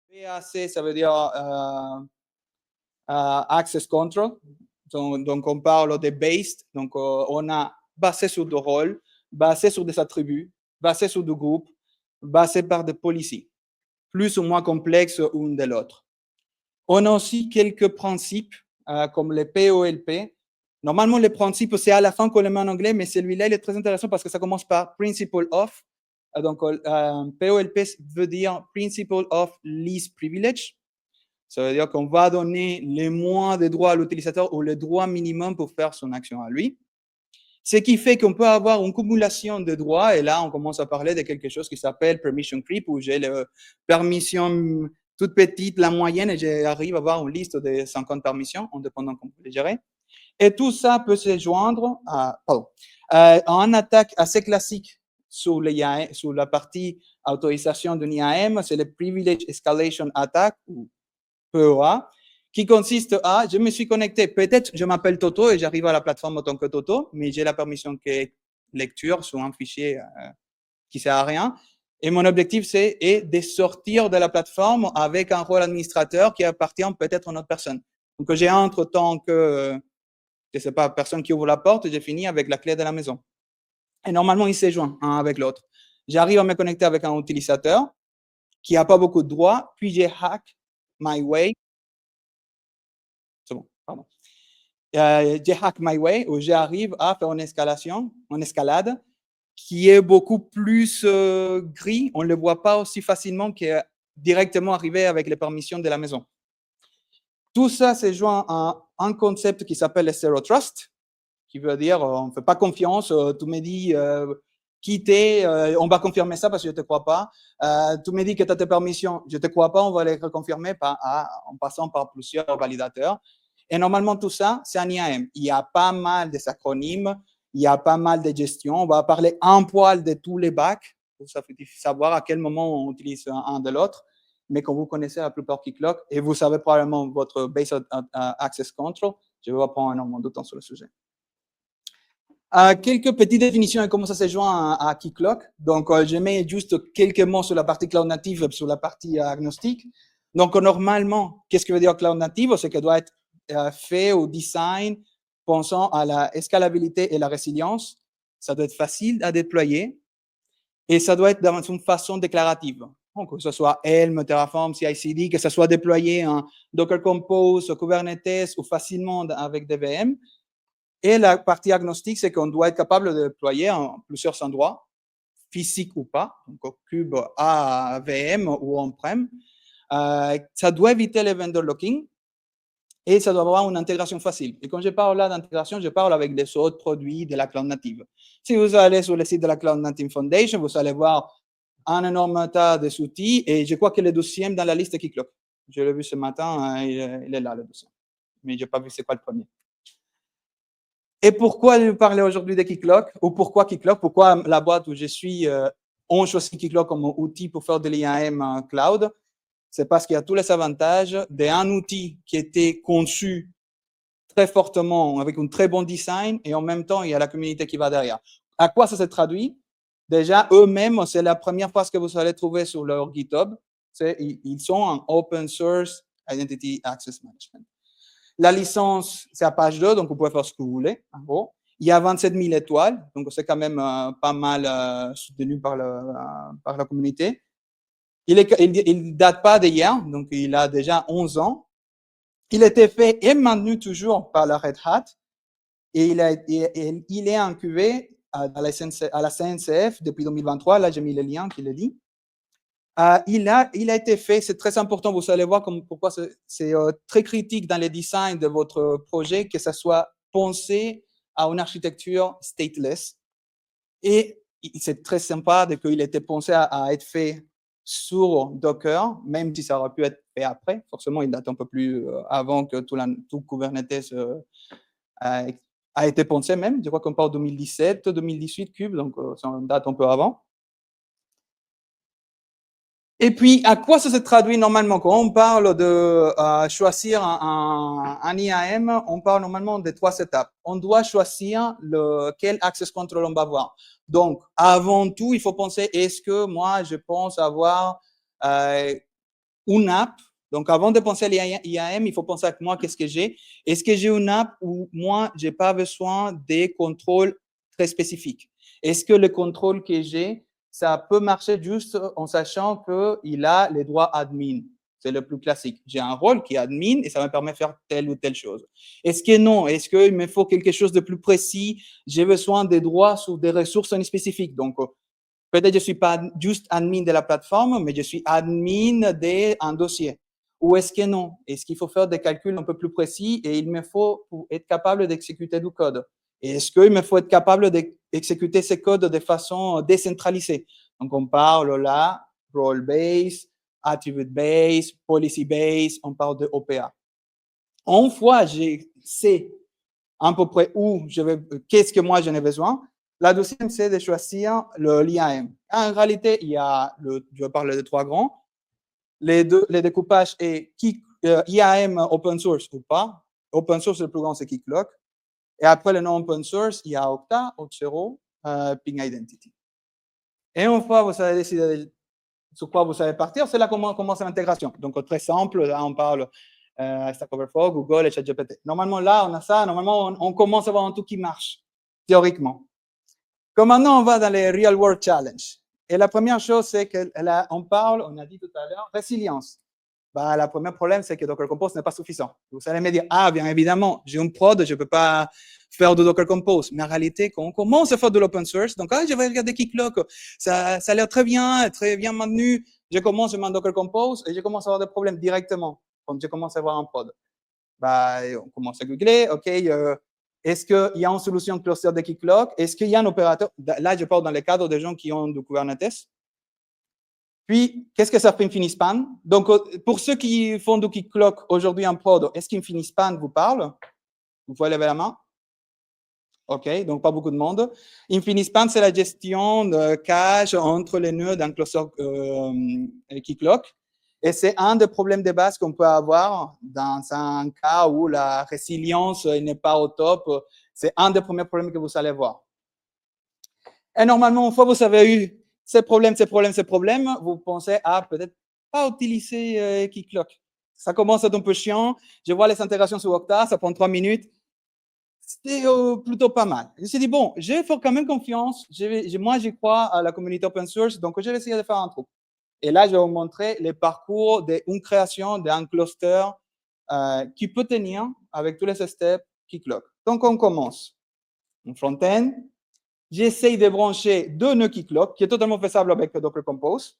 PAC, ça veut dire Access Control. Donc, on parle de based. Donc, on a basé sur des rôles, basé sur des attributs, basé sur des groupes, basé par des policies, plus ou moins complexes l'une de l'autre. On a aussi quelques principes, comme les POLP. Normalement, les principes, c'est à la fin qu'on les met en anglais, mais celui-là, il est très intéressant parce que ça commence par Principle of. Donc, POLP veut dire Principle of Least Privilege. Ça veut dire qu'on va donner les moins de droits à l'utilisateur ou le droit minimum pour faire son action à lui. Ce qui fait qu'on peut avoir une cumulation de droits, et là, on commence à parler de quelque chose qui s'appelle permission creep, où j'ai les permissions toutes petites, la moyenne, et j'arrive à avoir une liste de 50 permissions, en dépendant comment vous les gérez. Et tout ça peut se joindre à une attaque assez classique sur la partie autorisation d'un IAM, c'est le Privilege Escalation Attack, ou PEA, qui consiste à, je me suis connecté, peut-être je m'appelle Toto et j'arrive à la plateforme en tant que Toto, mais j'ai la permission que lecture sur un fichier qui ne sert à rien. Et mon objectif, c'est de sortir de la plateforme avec un rôle administrateur qui appartient peut-être à une autre personne. Donc, j'ai entre-temps que, je ne sais pas, personne qui ouvre la porte, et j'ai fini avec la clé de la maison. Et normalement, ils se joignent un avec l'autre. J'arrive à me connecter avec un utilisateur qui n'a pas beaucoup de droits, puis j'ai hack my way. C'est bon, pardon. J'ai hack my way, où j'arrive à faire une escalade, qui est beaucoup plus gris. On ne le voit pas aussi facilement que directement arrivé avec les permissions de la maison. Tout ça se joint à un concept qui s'appelle le Zero Trust, qui veut dire on ne fait pas confiance, tu me dis quitter, on va confirmer ça parce que je ne te crois pas. Tu me dis que tu as tes permissions, je ne te crois pas, on va les reconfirmer en passant par plusieurs validateurs. Et normalement, tout ça, c'est un IAM. Il y a pas mal de acronymes, il y a pas mal de gestion. On va parler un poil de tous les bacs pour savoir à quel moment on utilise un de l'autre. Mais quand vous connaissez la plupart Keycloak et vous savez probablement votre Basic Access Control, je vais prendre énormément de temps sur le sujet. Quelques petites définitions de comment ça se joint à Keycloak. Donc, je mets juste quelques mots sur la partie cloud native, sur la partie agnostique. Donc, normalement, qu'est-ce que veut dire cloud native? C'est que doit être fait au design pensant à la scalabilité et la résilience. Ça doit être facile à déployer et ça doit être dans une façon déclarative. Donc, que ce soit Helm, Terraform, CI/CD, que ce soit déployé en Docker Compose, Kubernetes ou facilement avec des VM. Et la partie agnostique, c'est qu'on doit être capable de déployer en plusieurs endroits, physiques ou pas, donc au cube à VM ou on-prem. Ça doit éviter les vendor locking et ça doit avoir une intégration facile. Et quand je parle là d'intégration, je parle avec des autres produits de la cloud native. Si vous allez sur le site de la Cloud Native Foundation, vous allez voir un énorme tas d'outils et je crois que le 12e dans la liste Keycloak. Je l'ai vu ce matin, il est là le 12e. Mais je n'ai pas vu c'est quoi le premier. Et pourquoi je parler aujourd'hui de Keycloak? Ou pourquoi Keycloak? Pourquoi la boîte où je suis, on choisit Keycloak comme outil pour faire de l'IAM cloud? C'est parce qu'il y a tous les avantages d'un outil qui était conçu très fortement, avec un très bon design, et en même temps, il y a la communauté qui va derrière. À quoi ça se traduit? Déjà, eux-mêmes, c'est la première fois que vous allez trouver sur leur GitHub. Ils sont en Open Source Identity Access Management. La licence, c'est à page 2, donc vous pouvez faire ce que vous voulez. En gros. Il y a 27 000 étoiles, donc c'est quand même pas mal soutenu par la communauté. Il ne date pas d'hier, donc il a déjà 11 ans. Il a été fait et maintenu toujours par la Red Hat, et il est incubé à la CNCF depuis 2023. Là, j'ai mis le lien qui le dit. Il a été fait, c'est très important, vous allez voir pourquoi c'est très critique dans le design de votre projet, que ça soit pensé à une architecture stateless. Et c'est très sympa qu'il ait été pensé à être fait sur Docker, même si ça aurait pu être fait après. Forcément, il date un peu plus avant que tout Kubernetes a été pensé même. Je crois qu'on parle de 2017, 2018 Cube, donc ça date un peu avant. Et puis, à quoi ça se traduit normalement? Quand on parle de choisir un IAM, on parle normalement de 3 étapes. On doit choisir quel access control on va avoir. Donc, avant tout, il faut penser, est-ce que moi, je pense avoir une app. Donc, avant de penser à l'IAM, il faut penser à moi, qu'est-ce que j'ai? Est-ce que j'ai une app où moi, je n'ai pas besoin des contrôles très spécifiques? Est-ce que le contrôle que j'ai, ça peut marcher juste en sachant qu'il a les droits admin? C'est le plus classique. J'ai un rôle qui est admin et ça me permet de faire telle ou telle chose. Est-ce que non? Est-ce qu'il me faut quelque chose de plus précis? J'ai besoin des droits sur des ressources spécifiques. Donc, peut-être je ne suis pas juste admin de la plateforme, mais je suis admin d'un dossier. Ou est-ce que non? Est-ce qu'il faut faire des calculs un peu plus précis et il me faut être capable d'exécuter du code? Et est-ce qu'il me faut être capable d'exécuter ces codes de façon décentralisée? Donc, on parle là, role-based, attribute-based, policy-based, on parle de OPA. Une fois je sais à peu près où je vais, qu'est-ce que moi j'en ai besoin, la deuxième, c'est de choisir l'IAM. En réalité, il y a, je vais parler de trois grands. Les découpages est IAM open source ou pas. Open source, le plus grand, c'est Keycloak. Et après, le non open source, il y a Okta, Auth0, Ping Identity. Et une fois vous avez décidé sur quoi vous savez partir, c'est là comment commence l'intégration. Donc, très simple, là, on parle Stack Overflow, Google et ChatGPT. Normalement, là, on a ça. Normalement, on commence à avoir un tout qui marche, théoriquement. Comme maintenant, on va dans les Real World Challenge. Et la première chose, c'est qu'on parle, on a dit tout à l'heure, résilience. Bah, le premier problème, c'est que Docker Compose n'est pas suffisant. Vous allez me dire, ah, bien évidemment, j'ai une prod, je ne peux pas faire de Docker Compose. Mais en réalité, quand on commence à faire de l'open source, donc, je vais regarder Keycloak, ça a l'air très bien maintenu. Je commence à Docker Compose et je commence à avoir des problèmes directement quand je commence à avoir un prod. Bah, on commence à googler, OK, est-ce qu'il y a une solution cluster de Keycloak? Est-ce qu'il y a un opérateur? Là, je parle dans le cadre des gens qui ont du Kubernetes. Puis, qu'est-ce que ça fait Infinispan? Donc, pour ceux qui font du Keycloak aujourd'hui en prod, est-ce qu'Infinispan vous parle? Vous pouvez lever la main? OK, donc pas beaucoup de monde. Infinispan, c'est la gestion de cache entre les nœuds d'un cluster Keycloak. Et c'est un des problèmes de base qu'on peut avoir dans un cas où la résilience n'est pas au top. C'est un des premiers problèmes que vous allez voir. Et normalement, une fois que vous avez eu ces problèmes, vous pensez à peut-être pas utiliser Keycloak. Ça commence à être un peu chiant. Je vois les intégrations sur Okta, ça prend 3 minutes. C'était plutôt pas mal. Je me suis dit, bon, je vais faire quand même confiance. Moi, j'y crois à la communauté open source, donc je vais essayer de faire un truc. Et là, je vais vous montrer le parcours d'une création d'un cluster qui peut tenir avec tous les steps Keycloak. Donc, on commence. En front-end, j'essaye de brancher deux nœuds Keycloak, qui est totalement faisable avec Docker Compose.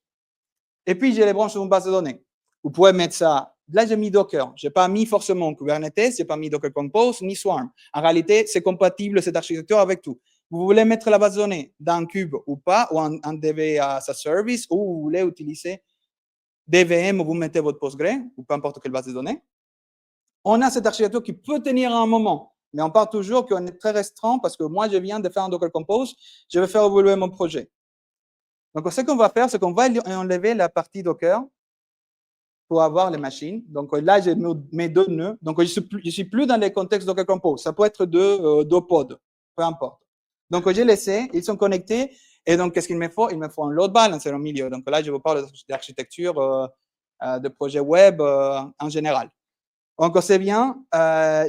Et puis, je les branche sur une base de données. Vous pouvez mettre ça. Là, j'ai mis Docker. Je n'ai pas mis forcément Kubernetes, je n'ai pas mis Docker Compose, ni Swarm. En réalité, c'est compatible, cette architecture, avec tout. Vous voulez mettre la base de données dans Cube ou pas, ou en DB as a service, ou vous voulez utiliser DVM où vous mettez votre Postgre, ou peu importe quelle base de données. On a cette architecture qui peut tenir à un moment, mais on part toujours qu'on est très restreint parce que moi, je viens de faire un Docker Compose, je vais faire évoluer mon projet. Donc, ce qu'on va faire, c'est qu'on va enlever la partie Docker pour avoir les machines. Donc là, j'ai mes deux nœuds. Donc, je ne suis plus dans les contextes Docker Compose. Ça peut être deux pods, peu importe. Donc, j'ai laissé, ils sont connectés. Et donc, qu'est-ce qu'il me faut? Il me faut un load balancer au milieu. Donc là, je vous parle d'architecture de projet web en général. Donc, c'est bien.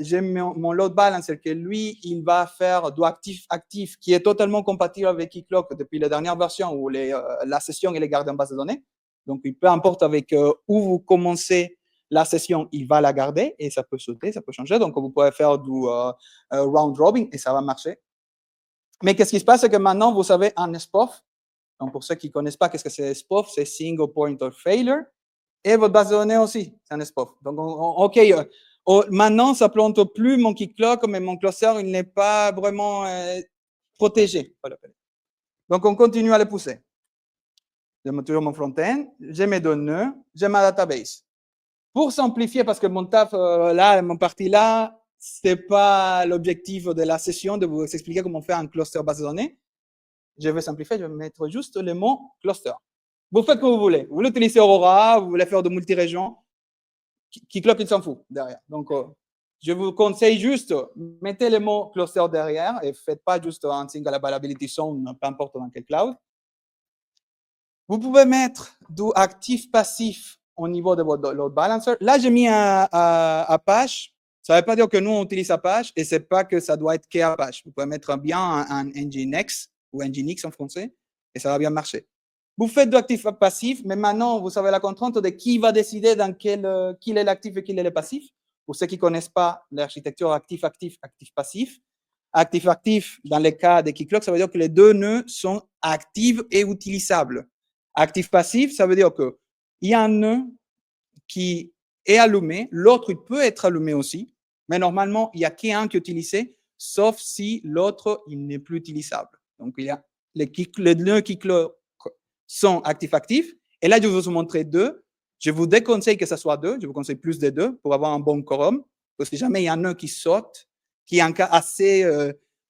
J'ai mon load balancer que lui, il va faire du actif qui est totalement compatible avec Keycloak depuis la dernière version où la session elle est gardée en base de données. Donc, peu importe avec où vous commencez la session, il va la garder et ça peut sauter, ça peut changer. Donc, vous pouvez faire du round robin et ça va marcher. Mais qu'est-ce qui se passe, c'est que maintenant, vous savez un SPOF. Donc, pour ceux qui ne connaissent pas, qu'est-ce que c'est SPOF? C'est Single Point of Failure. Et votre base de données aussi, c'est un SPOF. Donc, OK, maintenant, ça ne plante plus mon Keycloak, mais mon cluster, il n'est pas vraiment protégé. Donc, on continue à le pousser. J'ai toujours mon front-end, j'ai mes données, j'ai ma database. Pour simplifier, parce que mon taf là, mon parti là, ce n'est pas l'objectif de la session de vous expliquer comment faire un cluster base de données. Je vais simplifier, je vais mettre juste le mot cluster. Vous faites comme vous voulez. Vous voulez utiliser Aurora, vous voulez faire de multi-régions. Keycloak, il s'en fout derrière. Donc, je vous conseille juste, mettez le mot cluster derrière et faites pas juste un single availability zone, peu importe dans quel cloud. Vous pouvez mettre du actif-passif au niveau de votre load balancer. Là, j'ai mis Apache. Ça ne veut pas dire que nous, on utilise Apache et ce n'est pas que ça doit être qu'Apache. Vous pouvez mettre bien un Nginx ou Nginx en français et ça va bien marcher. Vous faites de l'actif passif, mais maintenant, vous savez la contrainte de qui va décider dans qui est l'actif et qui est le passif. Pour ceux qui ne connaissent pas l'architecture actif-actif, actif-passif, actif-actif, dans le cas de Keycloak, ça veut dire que les deux nœuds sont actifs et utilisables. Actif-passif, ça veut dire qu'il y a un nœud qui est allumé, l'autre il peut être allumé aussi, mais normalement, il n'y a qu'un qui est utilisé, sauf si l'autre il n'est plus utilisable. Donc, il y a les nœuds Keycloak sont actifs-actifs, et là, je vais vous montrer deux. Je vous déconseille que ce soit deux, je vous conseille plus de deux pour avoir un bon quorum, parce que jamais il y a un nœud qui saute, qui est un cas assez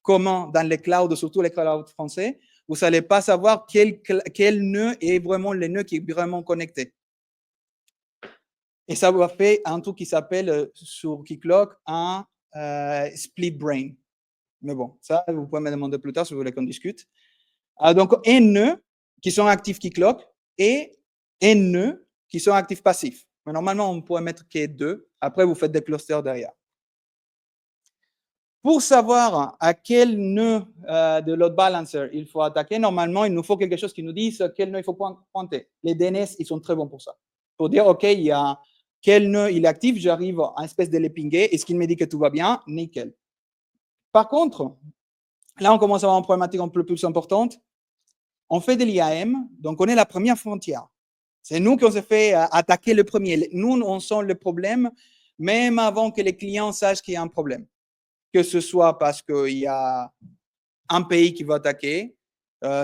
commun dans les clouds, surtout les clouds français, vous n'allez pas savoir quel nœud est vraiment le nœud qui est vraiment connecté. Et ça va faire un truc qui s'appelle sur Keycloak un split brain. Mais bon, ça, vous pouvez me demander plus tard si vous voulez qu'on discute. Donc, un nœud qui sont actifs Keycloak et un nœud qui sont actifs passifs. Mais normalement, on pourrait mettre que deux. Après, vous faites des clusters derrière. Pour savoir à quel nœud de load balancer il faut attaquer, normalement, il nous faut quelque chose qui nous dise quel nœud il faut pointer. Les DNS, ils sont très bons pour ça. Pour dire, OK, il y a quel nœud il est actif, j'arrive à une espèce de le pinguer. Est-ce qu'il me dit que tout va bien? Nickel. Par contre, là, on commence à avoir une problématique un peu plus importante. On fait de l'IAM, donc on est la première frontière. C'est nous qui on s'est fait attaquer le premier. Nous, on sent le problème, même avant que les clients sachent qu'il y a un problème. Que ce soit parce qu'il y a un pays qui va attaquer,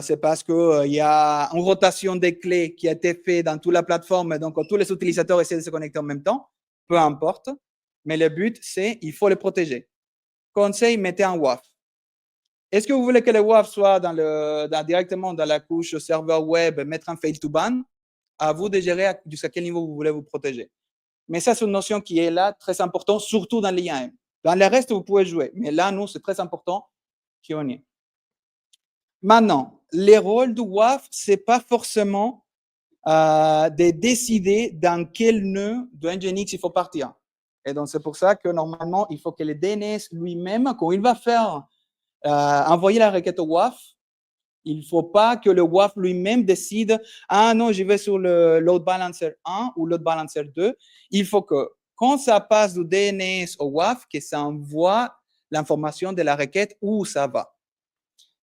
c'est parce qu'il y a une rotation des clés qui a été faite dans toute la plateforme, donc tous les utilisateurs essaient de se connecter en même temps, peu importe. Mais le but, c'est qu'il faut les protéger. Conseil, mettez un WAF. Est-ce que vous voulez que le WAF soit directement dans la couche serveur web, mettre un fail to ban? À vous de gérer jusqu'à quel niveau vous voulez vous protéger. Mais ça, c'est une notion qui est là, très importante, surtout dans l'IAM. Dans le reste, vous pouvez jouer. Mais là, nous, c'est très important qu'on y est. Maintenant, les rôles du WAF, ce n'est pas forcément de décider dans quel nœud de Nginx il faut partir. Et donc, c'est pour ça que normalement, il faut que le DNS lui-même, quand il va faire envoyer la requête au WAF, il ne faut pas que le WAF lui-même décide « Ah non, je vais sur le load balancer 1 ou load balancer 2 ». Il faut que quand ça passe du DNS au WAF, que ça envoie l'information de la requête où ça va.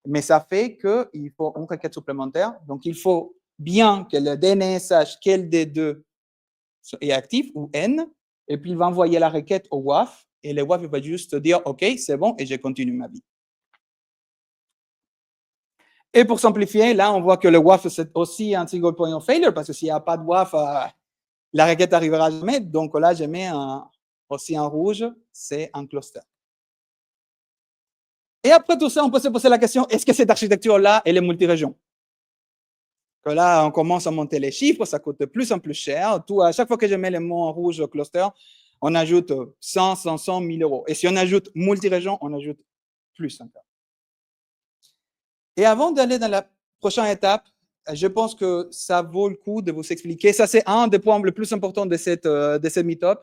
Mais ça fait qu'il faut une requête supplémentaire. Donc, il faut bien que le DNS sache quel des deux est actif ou N, et puis il va envoyer la requête au WAF, et le WAF il va juste dire « OK, c'est bon, et je continue ma vie ». Et pour simplifier, là, on voit que le WAF, c'est aussi un single point of failure, parce que s'il n'y a pas de WAF, la requête n'arrivera jamais. Donc là, je mets aussi en rouge, c'est un cluster. Et après tout ça, on peut se poser la question, est-ce que cette architecture-là, elle est multirégion? Que là, on commence à monter les chiffres, ça coûte de plus en plus cher. À chaque fois que je mets le mot en rouge au cluster, on ajoute 100, 500, 1000 euros. Et si on ajoute multirégion, on ajoute plus encore. Et avant d'aller dans la prochaine étape, je pense que ça vaut le coup de vous expliquer. Ça, c'est un des points les plus importants de cette meet-up,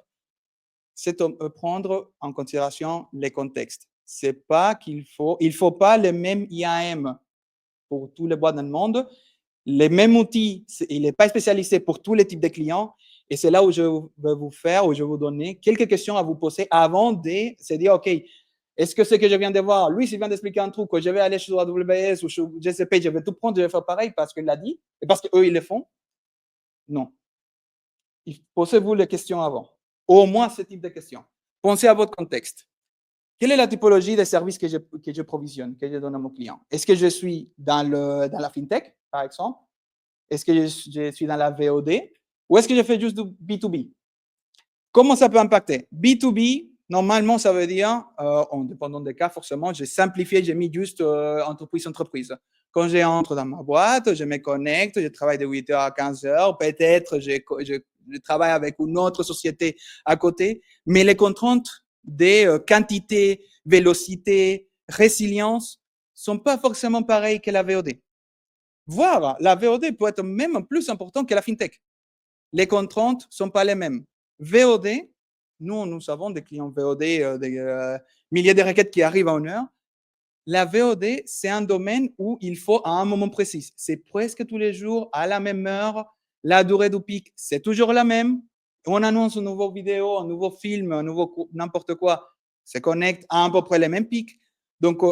c'est de prendre en considération les contextes. C'est pas il faut pas le même IAM pour tous les boîtes dans le monde. Les mêmes outils, il n'est pas spécialisé pour tous les types de clients. Et c'est là où je vais vous donner quelques questions à vous poser avant de se dire, OK, est-ce que ce que je viens de voir, lui, s'il vient d'expliquer un truc, que je vais aller sur AWS ou sur GCP, je vais tout prendre, je vais faire pareil parce qu'il l'a dit et parce qu'eux, ils le font? Non. Posez-vous les questions avant. Au moins ce type de questions. Pensez à votre contexte. Quelle est la typologie des services que je provisionne, que je donne à mon client? Est-ce que je suis dans la fintech, par exemple? Est-ce que je suis dans la VOD? Ou est-ce que je fais juste du B2B? Comment ça peut impacter? B2B, normalement, ça veut dire, en dépendant des cas, forcément, j'ai simplifié, j'ai mis juste entreprise. Quand j'entre dans ma boîte, je me connecte, je travaille de 8h à 15h, peut-être je travaille avec une autre société à côté, mais les contraintes des quantités, vélocité, résilience sont pas forcément pareilles que la VOD. Voire, la VOD peut être même plus importante que la fintech. les contraintes ne sont pas les mêmes. VOD, nous avons des clients VOD, des milliers de requêtes qui arrivent en une heure. La VOD, c'est un domaine où il faut à un moment précis. C'est presque tous les jours, à la même heure. La durée du pic, c'est toujours la même. On annonce une nouvelle vidéo, un nouveau film, un nouveau n'importe quoi, se connecte à peu près les mêmes pics. Donc,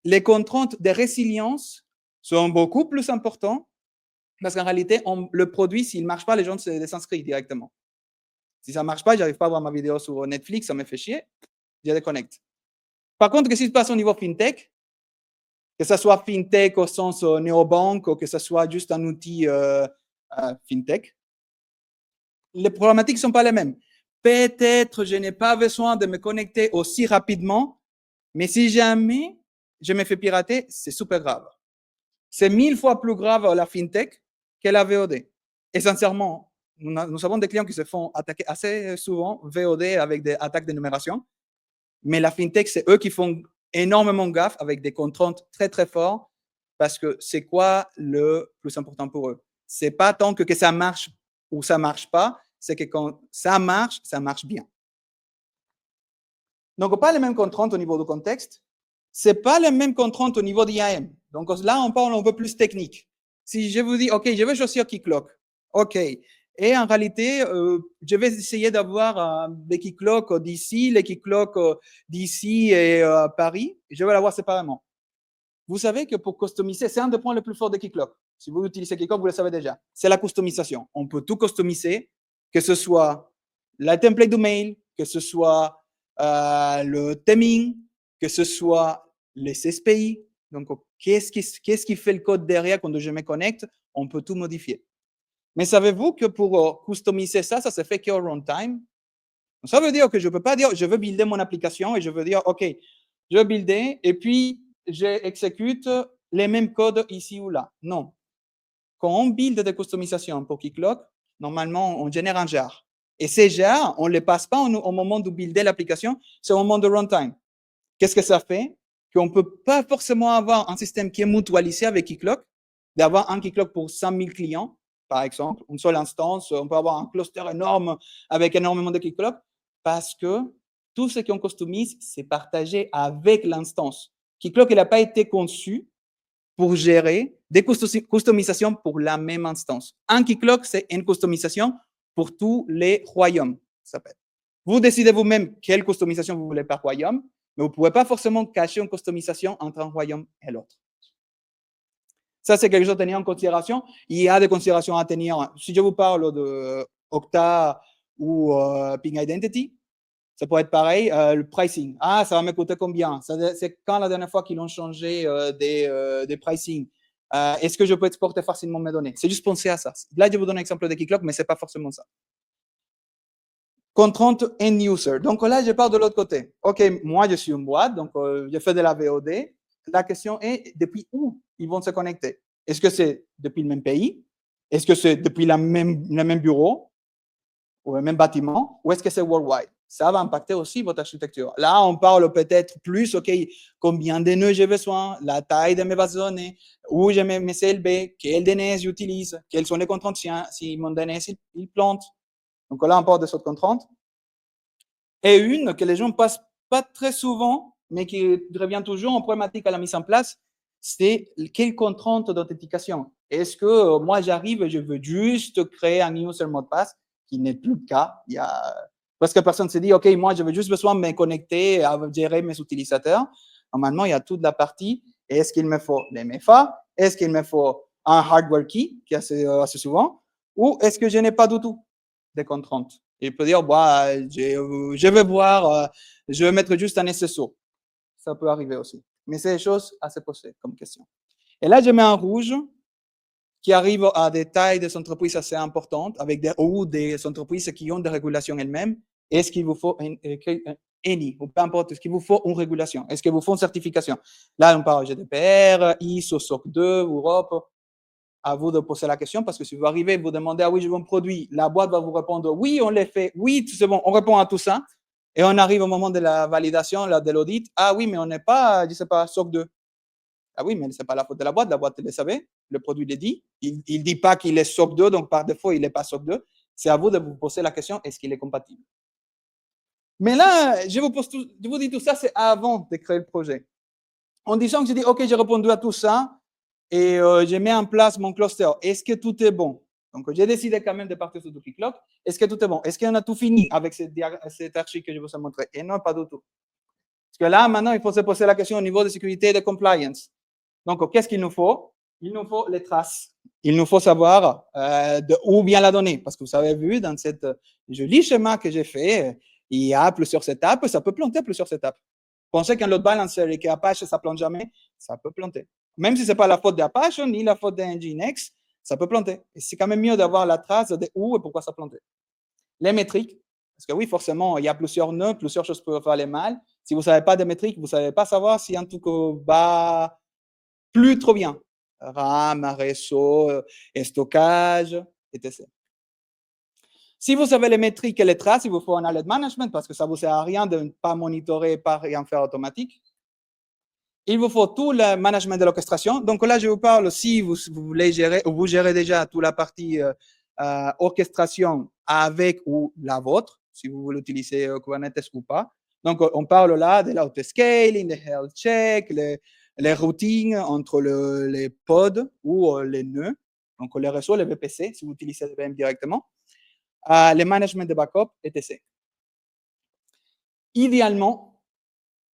les contraintes de résilience sont beaucoup plus importantes parce qu'en réalité, le produit, s'il ne marche pas, les gens s'inscrivent directement. Si ça ne marche pas, je n'arrive pas à voir ma vidéo sur Netflix, ça me fait chier, je déconnecte. Par contre, qu'est-ce qui se passe au niveau FinTech? Que ce soit FinTech au sens néobanque ou que ce soit juste un outil FinTech, les problématiques ne sont pas les mêmes. Peut-être je n'ai pas besoin de me connecter aussi rapidement, mais si jamais je me fais pirater, c'est super grave. C'est 1000 fois plus grave la FinTech que la VOD. Et sincèrement, nous avons des clients qui se font attaquer assez souvent VOD avec des attaques de numération, mais la FinTech, c'est eux qui font énormément gaffe avec des contraintes très, très fortes parce que c'est quoi le plus important pour eux? C'est pas tant que ça marche ou ça marche pas, c'est que quand ça marche bien. Donc, pas les mêmes contraintes au niveau du contexte, c'est pas les mêmes contraintes au niveau d'IAM. Donc là, on parle un peu plus technique. Si je vous dis, OK, je vais choisir Keycloak, OK, et en réalité, je vais essayer d'avoir des Keycloak d'ici, les Keycloak d'ici et Paris, je vais l'avoir séparément. Vous savez que pour customiser, c'est un des points les plus forts de Keycloak. Si vous utilisez Keycloak, vous le savez déjà. C'est la customisation. On peut tout customiser, que ce soit la template du mail, que ce soit le theming, que ce soit les SPI. Donc, qu'est-ce qui fait le code derrière quand je me connecte? On peut tout modifier. Mais savez-vous que pour customiser ça, ça se fait qu'au runtime? Ça veut dire que je ne peux pas dire, je veux builder mon application et je veux dire, OK, je veux builder et puis j'exécute les mêmes codes ici ou là. Non. Quand on build des customisations pour Keycloak, normalement, on génère un jar. Et ces jars, on ne les passe pas au moment de builder l'application, c'est au moment de runtime. Qu'est-ce que ça fait? Qu'on ne peut pas forcément avoir un système qui est mutualisé avec Keycloak, d'avoir un Keycloak pour 100 000 clients, par exemple, une seule instance, on peut avoir un cluster énorme avec énormément de Keycloak, parce que tout ce qu'on customise, c'est partagé avec l'instance. Keycloak, il n'a pas été conçu pour gérer des customisations pour la même instance. Un Keycloak, c'est une customisation pour tous les royaumes. Ça s'appelle. Vous décidez vous-même quelle customisation vous voulez par royaume, mais vous ne pouvez pas forcément cacher une customisation entre un royaume et l'autre. Ça, c'est quelque chose à tenir en considération. Il y a des considérations à tenir. Si je vous parle de Okta ou Ping Identity, ça pourrait être pareil, le pricing. Ah, ça va me coûter combien? C'est quand la dernière fois qu'ils ont changé des pricing? Est-ce que je peux exporter facilement mes données? C'est juste penser à ça. Là, je vous donne un exemple de Keycloak, mais ce n'est pas forcément ça. Contrainte end user. Donc là, je pars de l'autre côté. OK, moi, je suis une boîte, donc je fais de la VOD. La question est, depuis où ils vont se connecter? Est-ce que c'est depuis le même pays? Est-ce que c'est depuis le même bureau ou le même bâtiment? Ou est-ce que c'est worldwide? Ça va impacter aussi votre architecture. Là, on parle peut-être plus, OK, combien de nœuds j'ai besoin, la taille de mes bases de données, où j'ai mes CLB, quel DNS j'utilise, quelles sont les contraintes si mon DNS il plante. Donc là, on parle de cette contrainte. Et une que les gens ne passent pas très souvent, mais qui revient toujours en problématique à la mise en place, c'est quelle contrainte d'authentification. Est-ce que moi, j'arrive et je veux juste créer un user mot de passe, qui n'est plus le cas. Il y a presque personne se dit, OK, moi, je veux juste besoin de me connecter à gérer mes utilisateurs. Normalement, il y a toute la partie. Est-ce qu'il me faut les MFA? Est-ce qu'il me faut un hardware key, qui est assez souvent? Ou est-ce que je n'ai pas du tout des contraintes? Il peut dire, bah, je vais voir, je vais mettre juste un SSO. Ça peut arriver aussi. Mais c'est des choses à se poser comme question. Et là, je mets en rouge qui arrive à des tailles des entreprises assez importantes avec ou des entreprises qui ont des régulations elles-mêmes. Est-ce qu'il vous faut ENI, ou peu importe, est-ce qu'il vous faut une régulation? Est-ce qu'il vous faut une certification? Là, on parle GDPR, ISO, SOC 2, Europe. À vous de poser la question parce que si vous arrivez, vous demandez, ah oui, je veux un produit, la boîte va vous répondre, oui, on l'a fait, oui, c'est bon, on répond à tout ça. Et on arrive au moment de la validation, de l'audit, ah oui, mais on n'est pas, je ne sais pas, SOC 2. Ah oui, mais ce n'est pas la faute de la boîte, elle le savait, le produit le dit. Il ne dit pas qu'il est SOC 2, donc par défaut, il n'est pas SOC 2. C'est à vous de vous poser la question, est-ce qu'il est compatible? Mais là, je vous dis tout ça, c'est avant de créer le projet. En disant que j'ai dit, OK, j'ai répondu à tout ça et je mets en place mon cluster. Est-ce que tout est bon? Donc, j'ai décidé quand même de partir sur du Keycloak. Est-ce que tout est bon? Est-ce qu'on a tout fini avec cette archi que je vous ai montré? Et non, pas du tout. Parce que là, maintenant, il faut se poser la question au niveau de sécurité et de compliance. Donc, qu'est-ce qu'il nous faut? Il nous faut les traces. Il nous faut savoir de où vient la donnée. Parce que vous avez vu, dans cette joli schéma que j'ai fait, il y a plusieurs étapes. Ça peut planter plusieurs étapes. Pensez qu'un load balancer et qu'Apache, ça ne plante jamais, ça peut planter. Même si ce n'est pas la faute d'Apache ni la faute d'Nginx, ça peut planter. Et c'est quand même mieux d'avoir la trace de où et pourquoi ça plantait. Les métriques, parce que oui, forcément, il y a plusieurs nœuds, plusieurs choses peuvent aller mal. Si vous ne savez pas des métriques, vous ne savez pas savoir si un truc va plus trop bien. RAM, réseau, stockage, etc. Si vous savez les métriques et les traces, il vous faut un alert management parce que ça ne vous sert à rien de ne pas monitorer, pas rien faire automatique. Il vous faut tout le management de l'orchestration. Donc là, je vous parle si vous voulez gérer ou vous gérez déjà toute la partie orchestration avec ou la vôtre, si vous voulez utiliser Kubernetes ou pas. Donc, on parle là de l'autoscaling, des health checks, les routines entre les pods ou les nœuds, donc les réseaux, les VPC, si vous utilisez le VM directement, les management de backup, etc. Idéalement,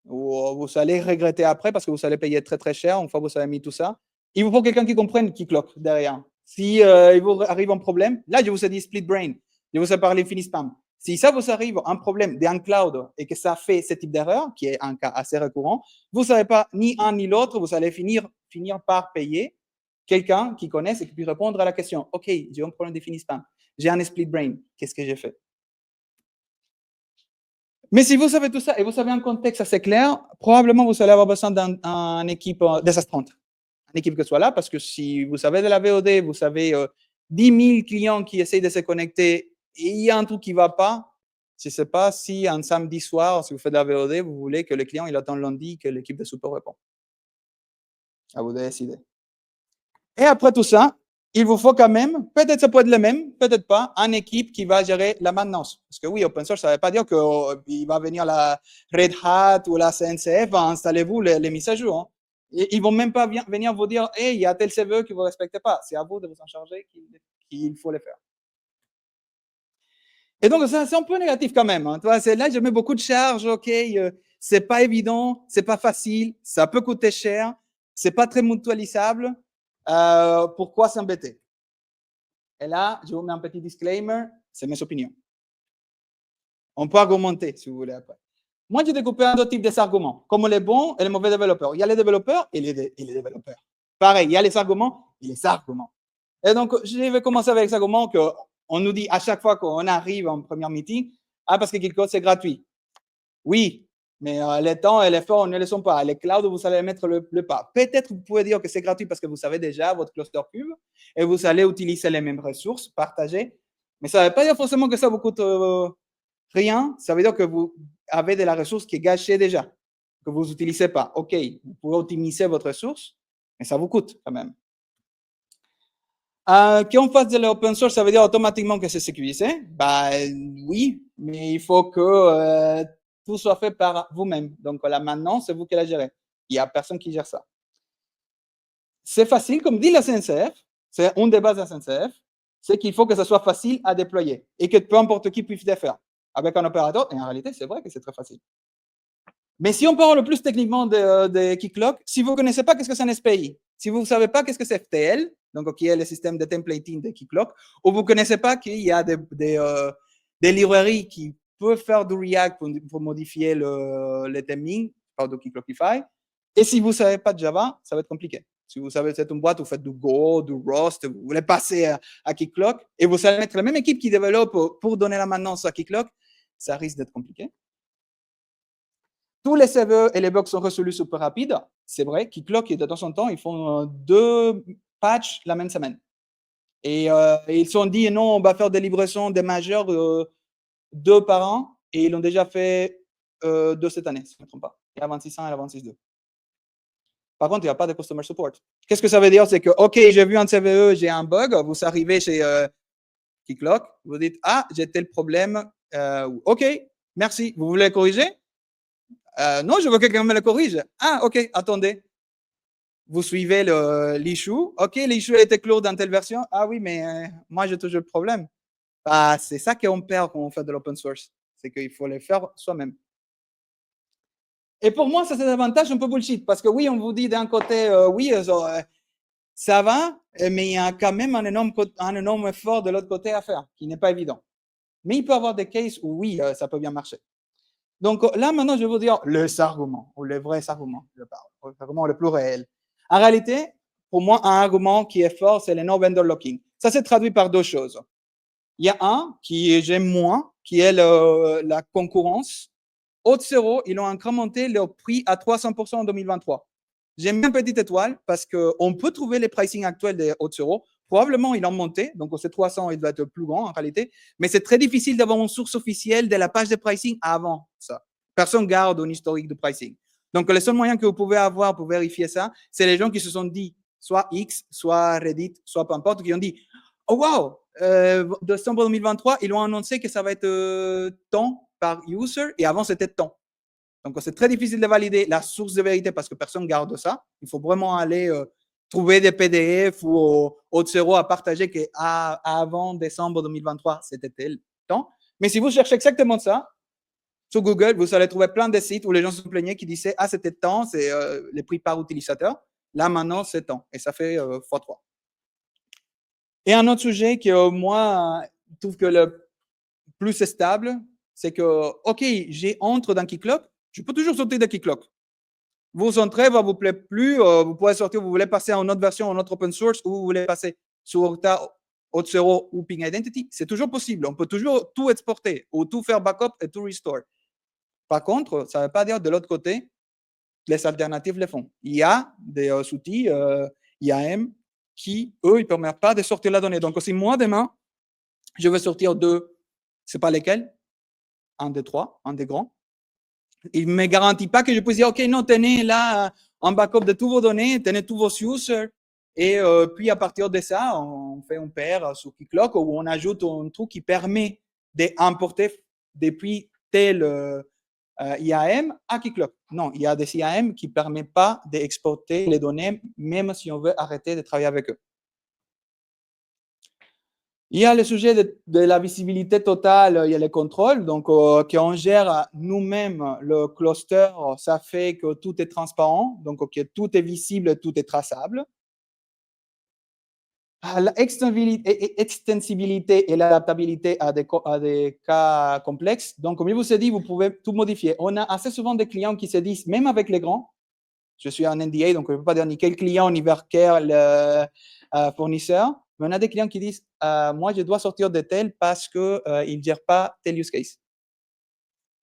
vous allez regretter après parce que vous allez payer très très cher une fois que vous avez mis tout ça. Il vous faut quelqu'un qui comprenne Keycloak derrière. Si il vous arrive un problème, là je vous ai dit split brain, je vous ai parlé Finispam. Si ça vous arrive un problème d'un cloud et que ça fait ce type d'erreur, qui est un cas assez récurrent, vous ne savez pas ni un ni l'autre, vous allez finir par payer quelqu'un qui connaisse et qui puisse répondre à la question. OK, j'ai un problème de Finispam, j'ai un split brain, qu'est-ce que j'ai fait? Mais si vous savez tout ça et vous avez un contexte assez clair, probablement vous allez avoir besoin d'une équipe désastrante. Une équipe qui soit là, parce que si vous savez de la VOD, vous savez 10 000 clients qui essayent de se connecter et il y a un truc qui ne va pas, je ne sais pas si un samedi soir, si vous faites de la VOD, vous voulez que le client il attend lundi que l'équipe de support répond. À vous de décider. Et après tout ça, il vous faut quand même, peut-être ça peut être le même, peut-être pas, une équipe qui va gérer la maintenance. Parce que oui, open source, ça ne veut pas dire qu'il va venir la Red Hat ou la CNCF, installez-vous les mises à jour. Hein. Ils ne vont même pas venir vous dire, hey, il y a tel serveur qui ne vous respecte pas. C'est à vous de vous en charger qu'il faut le faire. Et donc, c'est un peu négatif quand même. Hein. Là, je mets beaucoup de charges, OK, c'est pas évident, c'est pas facile, ça peut coûter cher, c'est pas très mutualisable. Pourquoi s'embêter? Et là, je vous mets un petit disclaimer, c'est mes opinions. On peut argumenter, si vous voulez, après. Moi, j'ai découpé en deux types d'arguments, comme les bons et les mauvais développeurs. Il y a les développeurs et les développeurs. Pareil, il y a les arguments et les arguments. Et donc, je vais commencer avec les arguments qu'on nous dit à chaque fois qu'on arrive en première meeting, parce que quelque chose, c'est gratuit. Oui, mais les temps et l'effort ne le sont pas. Les clouds, vous allez mettre le pas. Peut-être vous pouvez dire que c'est gratuit parce que vous savez déjà votre cluster pub et vous allez utiliser les mêmes ressources partagées. Mais ça ne veut pas dire forcément que ça vous coûte rien. Ça veut dire que vous avez de la ressource qui est gâchée déjà, que vous n'utilisez pas. OK, vous pouvez optimiser votre ressource, mais ça vous coûte quand même. Qu'on fasse de l'open source, ça veut dire automatiquement que c'est sécurisé? Bah, oui, mais il faut que tout soit fait par vous-même. Donc là, maintenant, c'est vous qui la gérez. Il n'y a personne qui gère ça. C'est facile, comme dit la CNCF, c'est une des bases de la CNCF, c'est qu'il faut que ça soit facile à déployer et que peu importe qui puisse le faire avec un opérateur. Et en réalité, c'est vrai que c'est très facile. Mais si on parle le plus techniquement de Keycloak, si vous ne connaissez pas qu'est-ce que c'est un SPI, si vous ne savez pas qu'est-ce que c'est FTL, donc qui est le système de templating de Keycloak, ou vous ne connaissez pas qu'il y a des librairies qui peuvent faire du React pour modifier le theming, par du Keycloakify, et si vous ne savez pas de Java, ça va être compliqué. Si vous savez que c'est une boîte, vous faites du Go, du Rust, vous voulez passer à Keycloak, et vous allez mettre la même équipe qui développe pour donner la maintenance à Keycloak, ça risque d'être compliqué. Tous les serveurs et les bugs sont résolus super rapide. C'est vrai, Keycloak, de temps en temps, ils font 2 patchs la même semaine. Et ils se sont dit, non, on va faire des livraisons des majeurs 2 par an. Et ils l'ont déjà fait 2 cette année, si je ne me trompe pas. Il y a 2600 et la 26.2. Par contre, il n'y a pas de customer support. Qu'est-ce que ça veut dire? C'est que, OK, j'ai vu un CVE, j'ai un bug, vous arrivez chez Keycloak, vous dites, ah, j'ai tel problème, ok, merci, vous voulez le corriger? Non, je veux que quelqu'un me le corrige. Ah, ok, attendez. Vous suivez l'issue. Ok, l'issue a été clos dans telle version. Ah oui, mais moi, j'ai toujours le problème. Bah, c'est ça qu'on perd quand on fait de l'open source. C'est qu'il faut le faire soi-même. Et pour moi, ça, c'est un avantage un peu bullshit. Parce que oui, on vous dit d'un côté, oui, ça va, mais il y a quand même un énorme effort de l'autre côté à faire, qui n'est pas évident. Mais il peut y avoir des cases où oui, ça peut bien marcher. Donc là, maintenant, je vais vous dire les arguments, ou les vrais arguments, je parle, les arguments les plus réels. En réalité, pour moi, un argument qui est fort, c'est le no-vendor locking. Ça se traduit par deux choses. Il y a un qui j'aime moins, qui est la concurrence. Auth0, ils ont incrémenté leur prix à 300% en 2023. J'aime bien petite étoile parce qu'on peut trouver les pricing actuels des Auth0. Probablement, ils ont monté, donc ces 300, il doit être plus grand en réalité, mais c'est très difficile d'avoir une source officielle de la page de pricing avant ça. Personne garde un historique de pricing. Donc, le seul moyen que vous pouvez avoir pour vérifier ça, c'est les gens qui se sont dit, soit X, soit Reddit, soit peu importe, qui ont dit, oh wow, décembre 2023, ils ont annoncé que ça va être tant par user, et avant, c'était tant. Donc, c'est très difficile de valider la source de vérité parce que personne ne garde ça. Il faut vraiment aller trouver des PDF ou Auth0 à partager qu'avant décembre 2023, c'était tel temps. Mais si vous cherchez exactement ça, sur Google, vous allez trouver plein de sites où les gens se plaignaient qui disaient « Ah, c'était tant, c'est les prix par utilisateur. Là, maintenant, c'est tant. » Et ça fait x3. Et un autre sujet que moi, je trouve que le plus stable, c'est que, OK, j'ai entre dans Keycloak, je peux toujours sortir de Keycloak. Vous entrez, va vous plaît plus, vous pouvez sortir, vous voulez passer à une autre version, une autre open source, ou vous voulez passer sur Okta, Auth0 ou Ping Identity, c'est toujours possible. On peut toujours tout exporter ou tout faire backup et tout restore. Par contre, ça ne veut pas dire de l'autre côté, les alternatives le font. Il y a des outils IAM qui, eux, ils ne permettent pas de sortir la donnée. Donc, si moi, demain, je veux sortir deux, je ne sais pas lesquels, un des trois, un des grands, il ne me garantit pas que je puisse dire, OK, non, tenez là un backup de tous vos données, tenez tous vos users, et puis à partir de ça, on fait un pair sur Keycloak où on ajoute un truc qui permet d'importer depuis tel IAM à Keycloak. Non, il y a des IAM qui ne permettent pas d'exporter les données, même si on veut arrêter de travailler avec eux. Il y a le sujet de la visibilité totale, il y a le contrôle, donc qu'on gère nous-mêmes le cluster, ça fait que tout est transparent, donc que tout est visible, tout est traçable. L'extensibilité et l'adaptabilité à des cas complexes. Donc, comme je vous ai dit, vous pouvez tout modifier. On a assez souvent des clients qui se disent, même avec les grands, je suis en NDA, donc je ne peux pas dire ni quel client, ni vers quel fournisseur, mais on a des clients qui disent, moi, je dois sortir de tel parce qu'ils ne gèrent pas tel use case.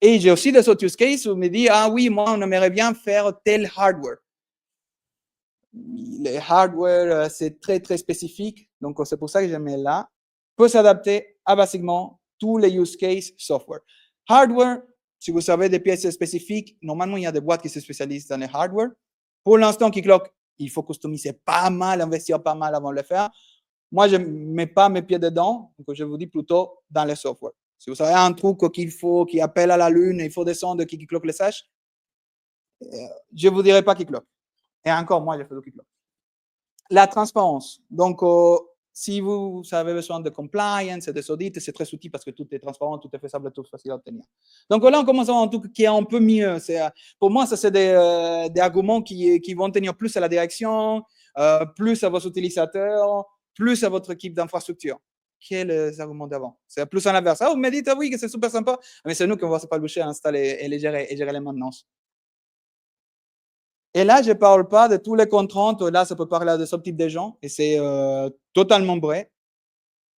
Et j'ai aussi des autres use cases où on me dit, ah oui, moi, on aimerait bien faire tel hardware. Les hardware, c'est très, très spécifique. Donc, c'est pour ça que je mets là. Peut s'adapter à basiquement tous les use cases software. Hardware, si vous savez des pièces spécifiques, normalement, il y a des boîtes qui se spécialisent dans les hardware. Pour l'instant, Keycloak, il faut customiser pas mal, investir pas mal avant de le faire. Moi, je ne mets pas mes pieds dedans. Donc, je vous dis plutôt dans les software. Si vous avez un truc qu'il faut, qui appelle à la lune, il faut descendre, que Keycloak le sache, je ne vous dirai pas Keycloak. Et encore, moi, je fais du Keycloak. La transparence. Donc, si vous avez besoin de compliance et des audits, c'est très utile parce que tout est transparent, tout est faisable, tout est facile à obtenir. Donc là, on commence à avoir un truc qui est un peu mieux. Pour moi, ça, c'est des arguments qui vont tenir plus à la direction, plus à vos utilisateurs, plus à votre équipe d'infrastructure. Quels arguments d'avant? C'est plus en l'inverse. Ah, vous me dites, ah oui, que c'est super sympa, mais c'est nous qui on va se boucher à installer et gérer les maintenances. Et là, je ne parle pas de tous les contraintes. Là, ça peut parler de ce type de gens. Et c'est totalement vrai.